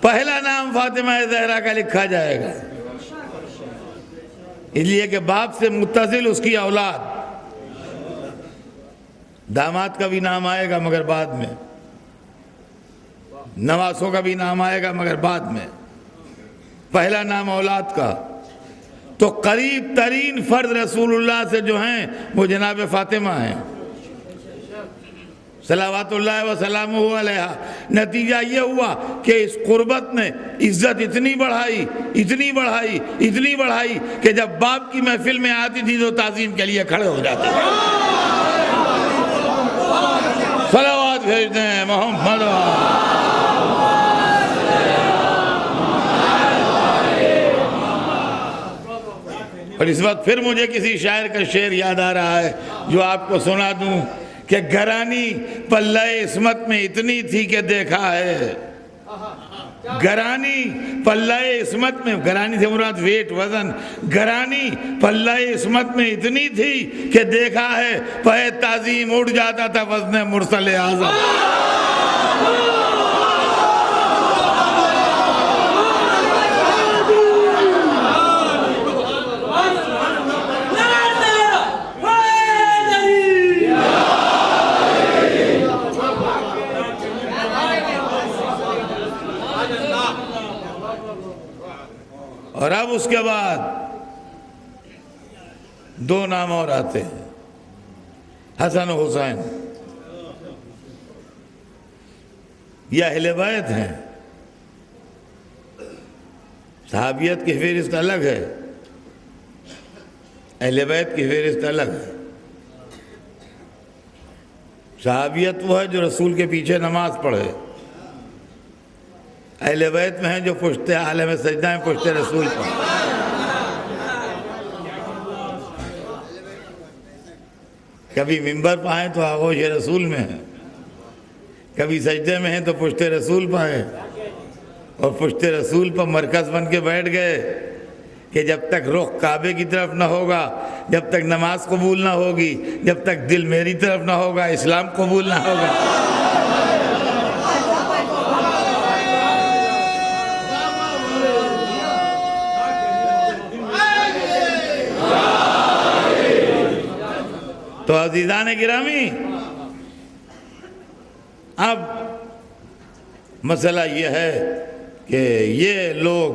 پہلا نام فاطمہ زہرا کا لکھا جائے گا، اس لیے کہ باپ سے متصل اس کی اولاد۔ داماد کا بھی نام آئے گا مگر بعد میں، نواسوں کا بھی نام آئے گا مگر بعد میں، پہلا نام اولاد کا۔ تو قریب ترین فرد رسول اللہ سے جو ہیں وہ جناب فاطمہ ہیں صلوات اللہ وسلامہ علیہا۔ نتیجہ یہ ہوا کہ اس قربت نے عزت اتنی بڑھائی کہ جب باپ کی محفل میں آتی تھی تو تعظیم کے لیے کھڑے ہو جاتے تھے۔ صلوات بھیجتے ہیں محمد۔ اور اس وقت پھر مجھے کسی شاعر کا شعر یاد آ رہا ہے جو آپ کو سنا دوں کہ گرانی پلہ عصمت میں اتنی تھی کہ دیکھا ہے، گرانی پلہ عصمت میں، گرانی سے مراد ویٹ وزن، گرانی پلہ عصمت میں اتنی تھی کہ دیکھا ہے، پہ تعظیم اڑ جاتا تھا وزن مرسل اعظم۔ اور اب اس کے بعد دو نام اور آتے ہیں، حسن و حسین۔ یہ اہل بیت ہیں، صحابیت کی فہرست الگ ہے، اہل بیت کی فہرست الگ ہے۔ صحابیت وہ ہے جو رسول کے پیچھے نماز پڑھے، اہل بیت میں ہیں جو پشت عالم سجدہ ہیں پشت رسول پر. کبھی منبر پہ آئیں تو آغوش رسول میں ہیں، کبھی سجدے میں ہیں تو پشت رسول پہ ہیں، اور پشت رسول پر مرکز بن کے بیٹھ گئے کہ جب تک رخ کعبے کی طرف نہ ہوگا، جب تک نماز قبول نہ ہوگی، جب تک دل میری طرف نہ ہوگا، اسلام قبول نہ ہوگا. تو عزیزان گرامی، اب مسئلہ یہ ہے کہ یہ لوگ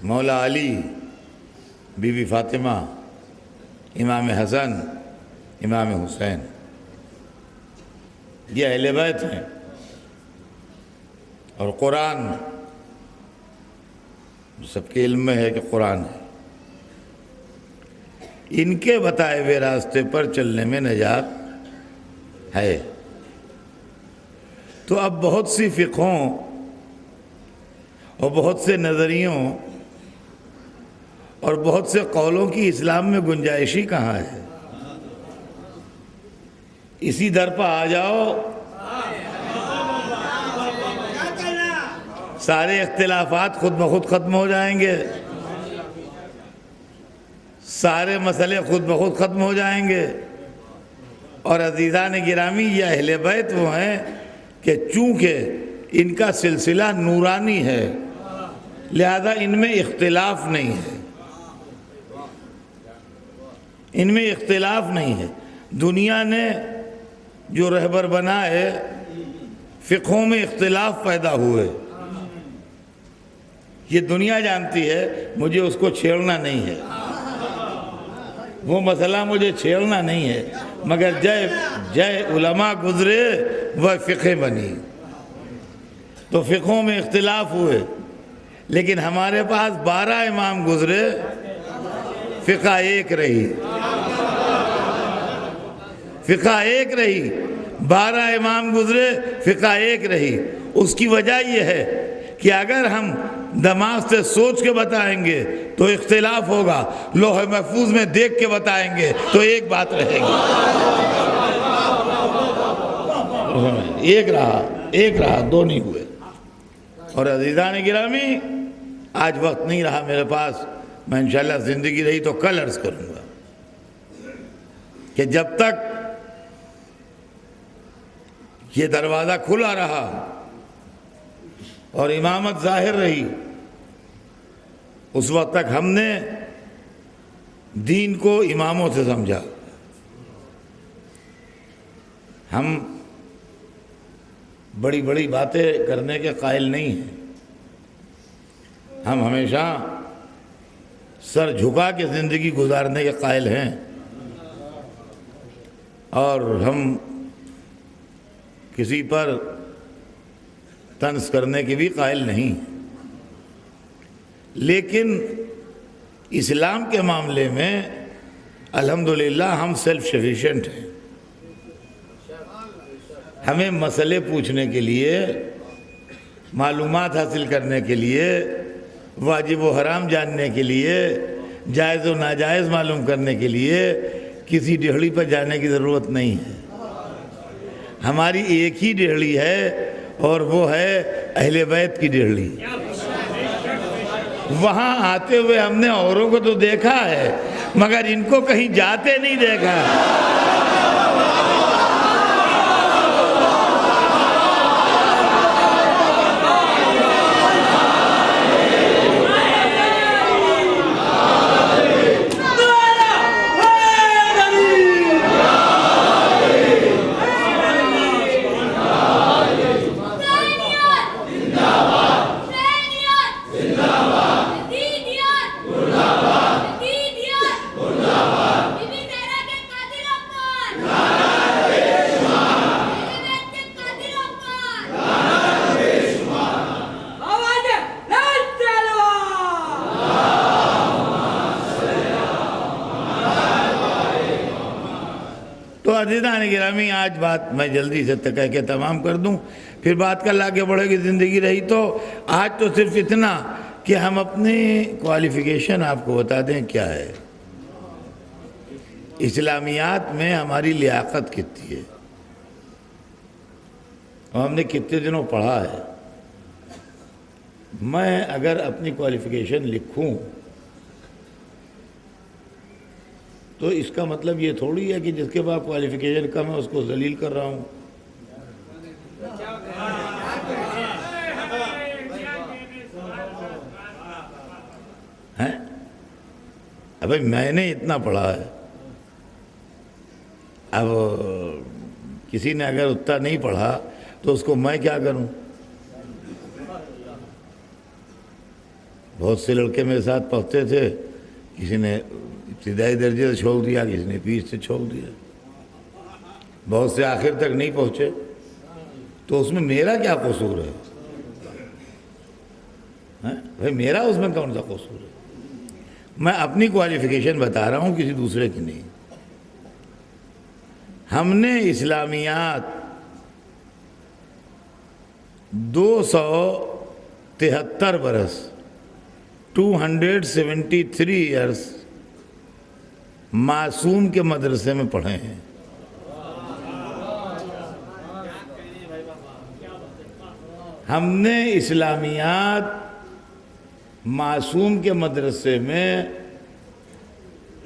مولا علی، بی بی فاطمہ، امام حسن، امام حسین، یہ اہل بیت ہیں، اور قرآن سب کے علم میں ہے کہ قرآن ہے. ان کے بتائے ہوئے راستے پر چلنے میں نجات ہے. تو اب بہت سی فقہوں اور بہت سے نظریوں اور بہت سے قولوں کی اسلام میں گنجائشی کہاں ہے؟ اسی در پر آ جاؤ، سارے اختلافات خود بخود ختم ہو جائیں گے، سارے مسئلے خود بخود ختم ہو جائیں گے. اور عزیزان گرامی، یہ اہل بیت وہ ہیں کہ چونکہ ان کا سلسلہ نورانی ہے، لہذا ان میں اختلاف نہیں ہے، ان میں اختلاف نہیں ہے. دنیا نے جو رہبر بنا ہے، فقہوں میں اختلاف پیدا ہوئے، یہ دنیا جانتی ہے، مجھے اس کو چھیڑنا نہیں ہے، وہ مسئلہ مجھے چھیڑنا نہیں ہے، مگر جے علماء گزرے وہ فقہ بنی. تو فقہوں میں اختلاف ہوئے، لیکن ہمارے پاس 12 امام گزرے، فقہ ایک رہی، فقہ ایک رہی. 12 امام گزرے، فقہ ایک رہی. اس کی وجہ یہ ہے کہ اگر ہم دماغ سے سوچ کے بتائیں گے تو اختلاف ہوگا، لوح محفوظ میں دیکھ کے بتائیں گے تو ایک بات رہے گی. ایک رہا، دو نہیں ہوئے. اور عزیزان گرامی، آج وقت نہیں رہا میرے پاس، میں انشاءاللہ زندگی رہی تو کل عرض کروں گا کہ جب تک یہ دروازہ کھلا رہا اور امامت ظاہر رہی، اس وقت تک ہم نے دین کو اماموں سے سمجھا. ہم بڑی بڑی باتیں کرنے کے قائل نہیں ہیں، ہم ہمیشہ سر جھکا کے زندگی گزارنے کے قائل ہیں، اور ہم کسی پر طنز کرنے کے بھی قائل نہیں. لیکن اسلام کے معاملے میں الحمدللہ ہم سیلف سفیشینٹ ہیں. ہمیں مسئلے پوچھنے کے لیے، معلومات حاصل کرنے کے لیے، واجب و حرام جاننے کے لیے، جائز و ناجائز معلوم کرنے کے لیے کسی ڈہڑی پر جانے کی ضرورت نہیں ہے. ہماری ایک ہی ڈہڑی ہے، اور وہ ہے اہل بیت کی ڈہڑی. وہاں آتے ہوئے ہم نے اوروں کو تو دیکھا ہے، مگر ان کو کہیں جاتے نہیں دیکھا. عزیزان گرامی، آج بات میں جلدی سے کہہ کے تمام کر دوں، پھر بات کل آگے بڑھے گی، زندگی رہی تو۔ آج تو صرف اتنا کہ ہم اپنی کوالیفیکیشن آپ کو بتا دیں کیا ہے۔ اسلامیات میں ہماری لیاقت کتنی ہے اور ہم نے کتنے دنوں پڑھا ہے۔ میں اگر اپنی کوالیفیکیشن لکھوں تو اس کا مطلب یہ تھوڑی ہے کہ جس کے بعد کوالیفیکیشن کم ہے اس کو ذلیل کر رہا ہوں۔ ابھی میں نے اتنا پڑھا ہے، اب کسی نے اگر اتنا نہیں پڑھا تو اس کو میں کیا کروں؟ بہت سے لڑکے میرے ساتھ پڑھتے تھے، کسی نے ابتدائی درجے سے چھوڑ دیا، کسی نے 20 سے چھوڑ دیا، بہت سے آخر تک نہیں پہنچے، تو اس میں میرا کیا قصور ہے؟ بھائی میرا اس میں کون سا قصور ہے؟ میں اپنی کوالیفیکیشن بتا رہا ہوں، کسی دوسرے کی نہیں۔ ہم نے اسلامیات 273 برس 273 ایئرس معصوم کے مدرسے میں پڑھے ہیں۔ ہم نے اسلامیات معصوم کے مدرسے میں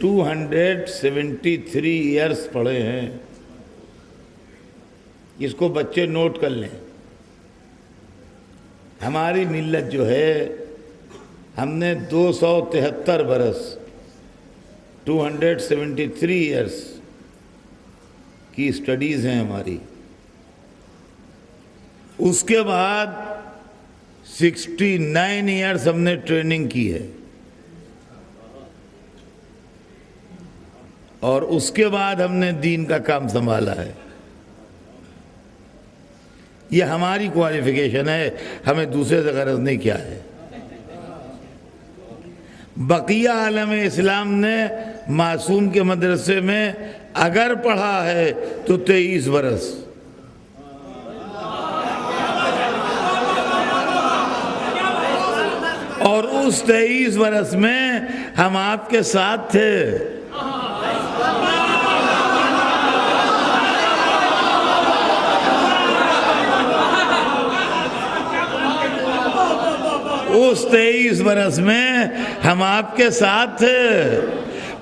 273 ایئرس پڑھے ہیں۔ اس کو بچے نوٹ کر لیں۔ ہماری ملت جو ہے، ہم نے 273 برس 273 ایئرس کی اسٹڈیز ہیں ہماری۔ اس کے بعد 69 ایئرس ہم نے ٹریننگ کی ہے، اور اس کے بعد ہم نے دین کا کام سنبھالا ہے۔ یہ ہماری کوالیفیکیشن ہے، ہمیں دوسرے سے غرض نہیں کیا ہے۔ بقیہ عالم اسلام نے معصوم کے مدرسے میں اگر پڑھا ہے تو 23 برس۔ اور اس 23 برس میں ہم آپ کے ساتھ تھے۔ اس 23 برس میں ہم آپ کے ساتھ تھے،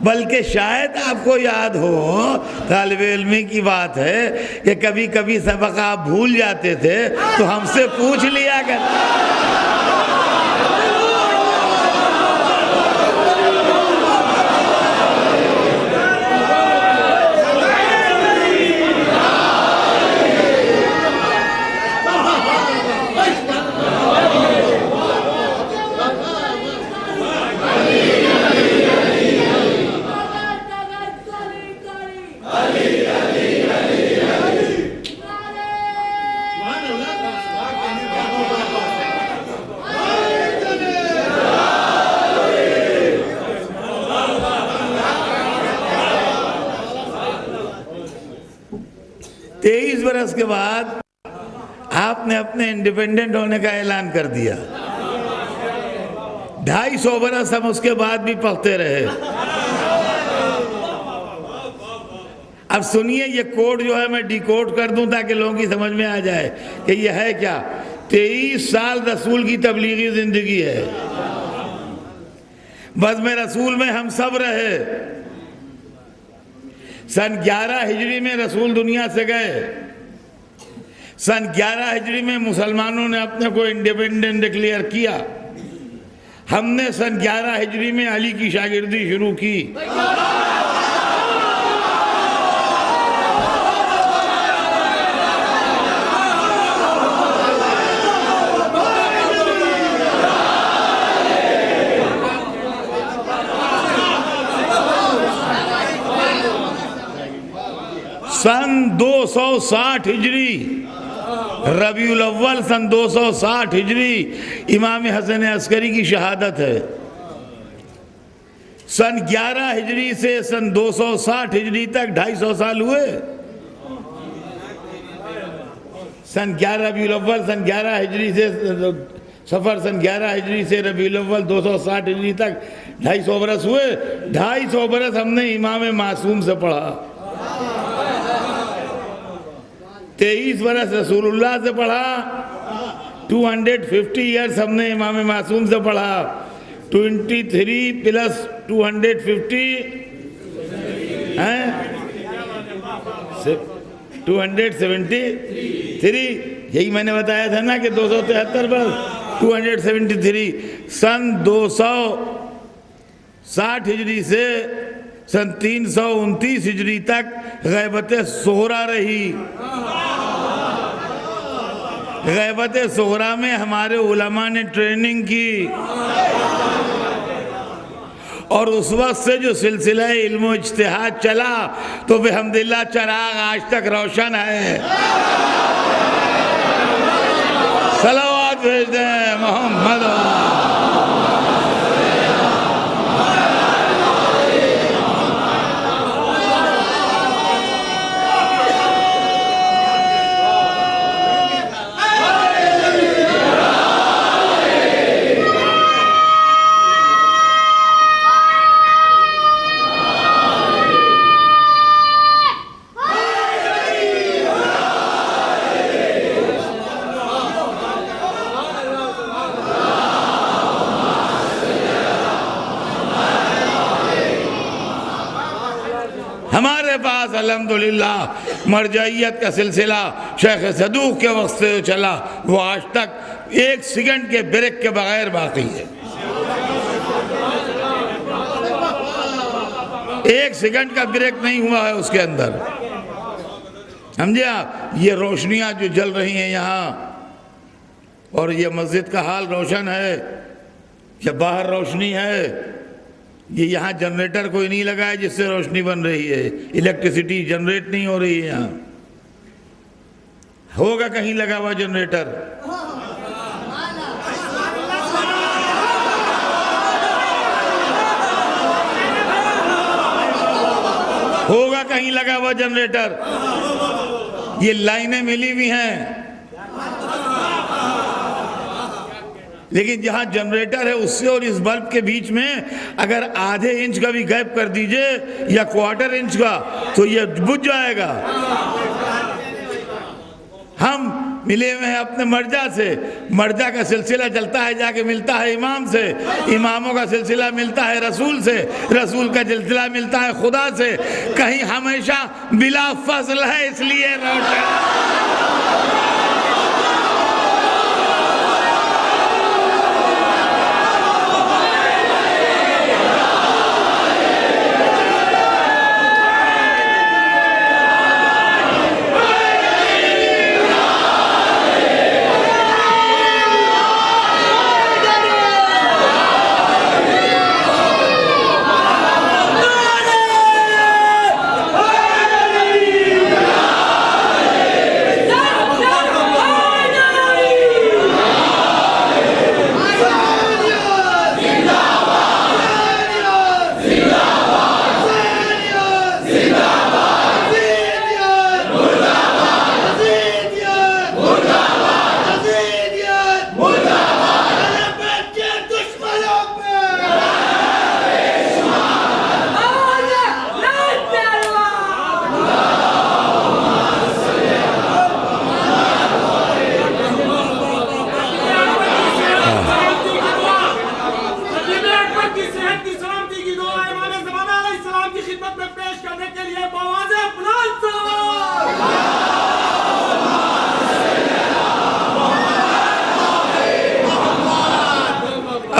بلکہ شاید آپ کو یاد ہو، طالب علمی کی بات ہے کہ کبھی کبھی سبق آپ بھول جاتے تھے تو ہم سے پوچھ لیا کرتے۔ برس کے بعد آپ نے اپنے انڈیپینڈنٹ ہونے کا اعلان کر دیا۔ 250 برس ہم اس کے بعد بھی پڑھتے رہے۔ اب سنیے، یہ کوڈ جو ہے میں ڈی کوڈ کر دوں تاکہ لوگوں کی سمجھ میں آ جائے کہ یہ ہے کیا۔ 23 سال رسول کی تبلیغی زندگی ہے، بزم رسول میں ہم سب رہے۔ سن 11 ہجری میں رسول دنیا سے گئے۔ سن 11 ہجری میں مسلمانوں نے اپنے کو انڈیپینڈنٹ ڈکلیئر کیا۔ ہم نے سن 11 ہجری میں علی کی شاگردی شروع کی۔ سن 260 ہجری ربیع الاول، سن 260 ہجری امام حسن عسکری کی شہادت ہے۔ سن 11 ہجری سے سن 260 ہجری تک 250 سال ہوئے۔ سن 11 ربیع الاول سن 11 ہجری سے سفر سن 11 ہجری سے ربیع الاول 260 ہجری تک 250 برس ہوئے. 250 برس ہم نے امام معصوم سے پڑھا. 23 برس رسول اللہ سے پڑھا. 250 ایئرس ہم نے امام معصوم سے پڑھا. 23 پلس 250 273. یہی میں نے بتایا تھا نا کہ 273 برس. 273 سن 260 ہجری سے سن 329 ہجری تک غیبت صغریٰ رہی. غیبت صغریٰ میں ہمارے علماء نے ٹریننگ کی اور اس وقت سے جو سلسلہ علم و اجتہاد چلا تو بحمداللہ چراغ آج تک روشن ہے. صلوات بھیج دیں محمد. ہمارے پاس الحمدللہ مرجعیت کا سلسلہ شیخ صدوق کے وقت سے جو چلا وہ آج تک 1 سیکنڈ کے بریک کے بغیر باقی ہے. 1 سیکنڈ کا بریک نہیں ہوا ہے اس کے اندر. سمجھے آپ؟ یہ روشنیاں جو جل رہی ہیں یہاں اور یہ مسجد کا حال روشن ہے. یہ باہر روشنی ہے. یہ یہاں جنریٹر کوئی نہیں لگا ہے جس سے روشنی بن رہی ہے. الیکٹریسٹی جنریٹ نہیں ہو رہی ہے یہاں. ہوگا کہیں لگا ہوا جنریٹر. ہوگا کہیں لگا ہوا جنریٹر. یہ لائنیں ملی ہوئی ہیں لیکن جہاں جنریٹر ہے اس سے اور اس بلب کے بیچ میں اگر آدھے انچ کا بھی گیپ کر دیجئے یا 1/4 انچ کا تو یہ بجھ جائے گا. ہم ملے ہوئے ہیں اپنے مرجع سے. مرجع کا سلسلہ چلتا ہے جا کے ملتا ہے امام سے. اماموں کا سلسلہ ملتا ہے رسول سے. رسول کا سلسلہ ملتا ہے خدا سے. کہیں ہمیشہ بلا فضل ہے اس لیے روشن.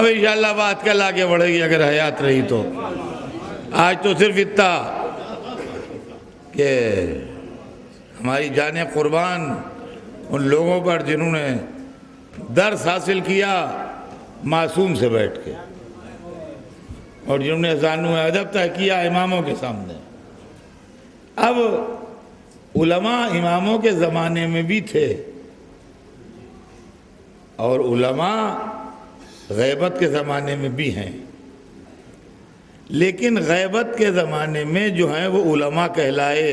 اب انشاءاللہ بات کل آگے بڑھے گی اگر حیات رہی تو. آج تو صرف اتنا کہ ہماری جانیں قربان ان لوگوں پر جنہوں نے درس حاصل کیا معصوم سے بیٹھ کے اور جنہوں نے زانو ادب طے کیا اماموں کے سامنے. اب علماء اماموں کے زمانے میں بھی تھے اور علماء غیبت کے زمانے میں بھی ہیں. لیکن غیبت کے زمانے میں جو ہیں وہ علماء کہلائے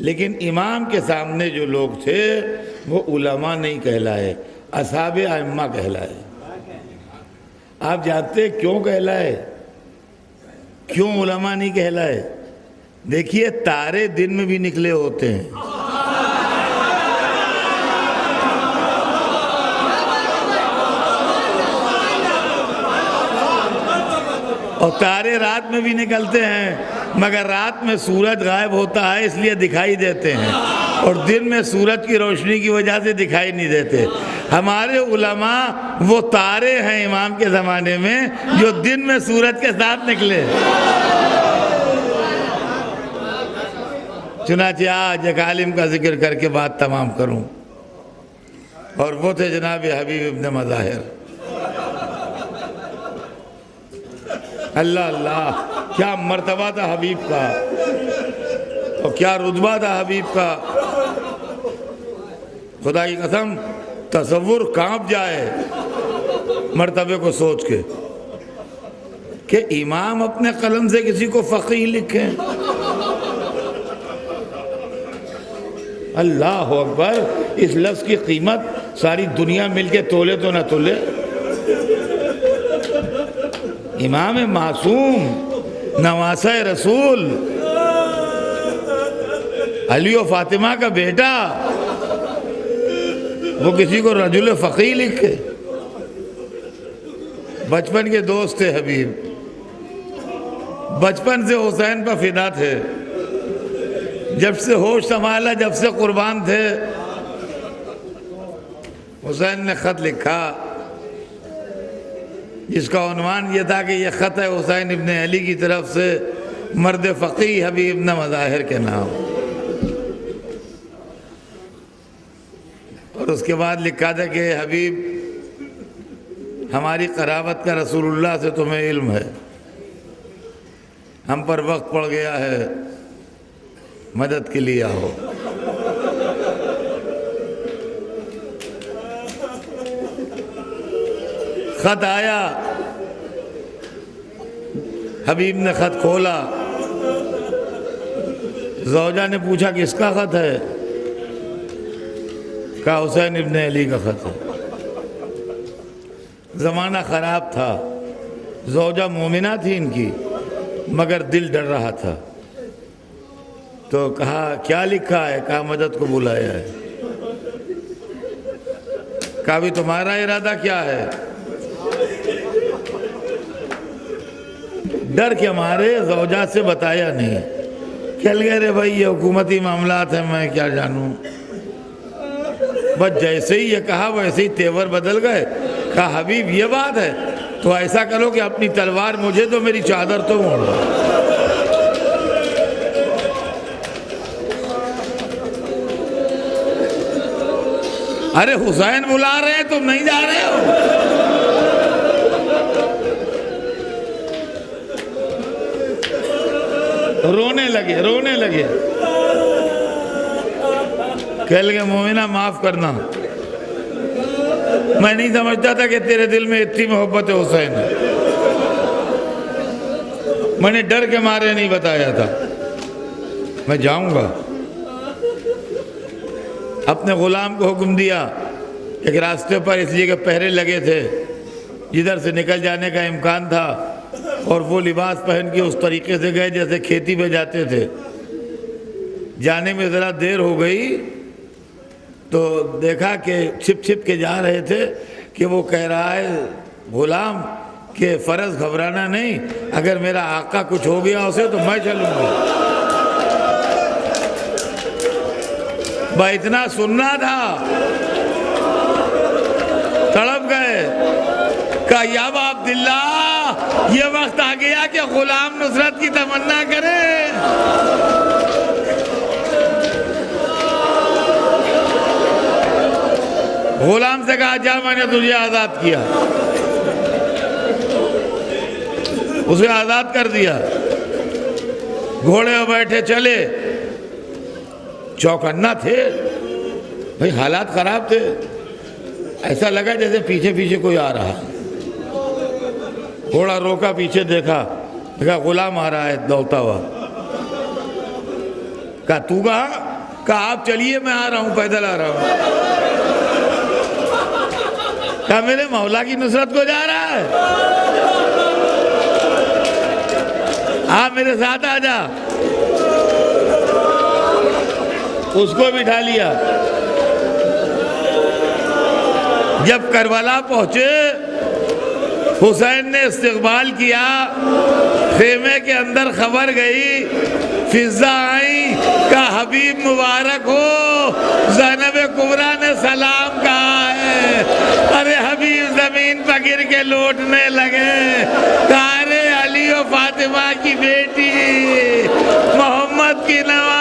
لیکن امام کے سامنے جو لوگ تھے وہ علماء نہیں کہلائے، اصحاب ائمہ کہلائے۔ آپ جانتے کیوں کہلائے؟ کیوں علماء نہیں کہلائے؟ دیکھیے تارے دن میں بھی نکلے ہوتے ہیں، اور تارے رات میں بھی نکلتے ہیں، مگر رات میں سورج غائب ہوتا ہے اس لیے دکھائی دیتے ہیں، اور دن میں سورج کی روشنی کی وجہ سے دکھائی نہیں دیتے۔ ہمارے علماء وہ تارے ہیں امام کے زمانے میں جو دن میں سورج کے ساتھ نکلے۔ چنانچہ آج ایک عالم کا ذکر کر کے بات تمام کروں، اور وہ تھے جناب حبیب ابن مظاہر۔ اللہ اللہ، کیا مرتبہ تھا حبیب کا، اور کیا رتبہ تھا حبیب کا، خدا کی قسم تصور کانپ جائے مرتبے کو سوچ کے کہ امام اپنے قلم سے کسی کو فقیہ لکھیں۔ اللہ اکبر، اس لفظ کی قیمت ساری دنیا مل کے تولے تو نہ تولے۔ امام معصوم، نواسہ رسول، علی و فاطمہ کا بیٹا، وہ کسی کو رجل فقیہ لکھے۔ بچپن کے دوست تھے حبیب، بچپن سے حسین پر فدا تھے، جب سے ہوش سنبھالا، جب سے قربان تھے۔ حسین نے خط لکھا جس کا عنوان یہ تھا کہ یہ خط ہے حسین ابن علی کی طرف سے مرد فقیہ حبیب ابن مظاہر کے نام، اور اس کے بعد لکھا تھا کہ حبیب ہماری قرابت کا رسول اللہ سے تمہیں علم ہے، ہم پر وقت پڑ گیا ہے، مدد کے لیے آؤ۔ خط آیا، حبیب نے خط کھولا، زوجہ نے پوچھا کس کا خط ہے؟ کہا حسین ابن علی کا خط ہے۔ زمانہ خراب تھا، زوجہ مومنہ تھی ان کی، مگر دل ڈر رہا تھا، تو کہا کیا لکھا ہے؟ کہا مدد کو بلایا ہے۔ کہا بھی تمہارا ارادہ کیا ہے؟ ڈر کے مارے زوجہ سے بتایا نہیں، کہہ گئے رے بھائی یہ حکومتی معاملات ہیں، میں کیا جانوں۔ بس جیسے ہی یہ کہا ویسے ہی تیور بدل گئے۔ کہا حبیب یہ بات ہے تو ایسا کرو کہ اپنی تلوار مجھے دو، میری چادر تو موڑ دو۔ ارے حسین بلا رہے ہیں، تم نہیں جا رہے ہو؟ رونے لگے کہہ لگے مومنہ معاف کرنا، میں نہیں سمجھتا تھا کہ تیرے دل میں اتنی محبت ہے حسین، میں نے ڈر کے مارے نہیں بتایا تھا، میں جاؤں گا۔ اپنے غلام کو حکم دیا، ایک راستے پر اس لیے کہ پہرے لگے تھے، جدھر سے نکل جانے کا امکان تھا، اور وہ لباس پہن کے اس طریقے سے گئے جیسے کھیتی پہ جاتے تھے۔ جانے میں ذرا دیر ہو گئی تو دیکھا کہ چھپ چھپ کے جا رہے تھے کہ وہ کہہ رہا ہے غلام کہ فرض گھبرانا نہیں، اگر میرا آقا کچھ ہو گیا اسے تو میں چلوں گا۔ اتنا سننا تھا، تڑپ گئے، کہا یا ابا عبداللہ یہ وقت آ گیا کہ غلام نصرت کی تمنا کرے۔ غلام سے کہا جا میں نے تجھے آزاد کیا، اسے آزاد کر دیا، گھوڑے پہ بیٹھے چلے۔ چوکنا تھے بھئی، حالات خراب تھے، ایسا لگا جیسے پیچھے پیچھے کوئی آ رہا ہے۔ گھوڑا روکا، پیچھے دیکھا غلام آ رہا ہے دوڑتا ہوا۔ کہا تو کہاں؟ کہا آپ چلیے میں آ رہا ہوں، پیدل آ رہا ہوں۔ کہا میرے مولا کی نصرت کو جا رہا ہے؟ آپ میرے ساتھ آ جا۔ اس کو بٹھا لیا۔ جب کربلا پہنچے، حسین نے استقبال کیا، خیمے کے اندر خبر گئی، فضا آئی، کہا حبیب مبارک ہو، زینب کبریٰ نے سلام کہا ہے۔ ارے حبیب زمین پر گر کے لوٹنے لگے، کہا ارے علی و فاطمہ کی بیٹی، محمد کی نواز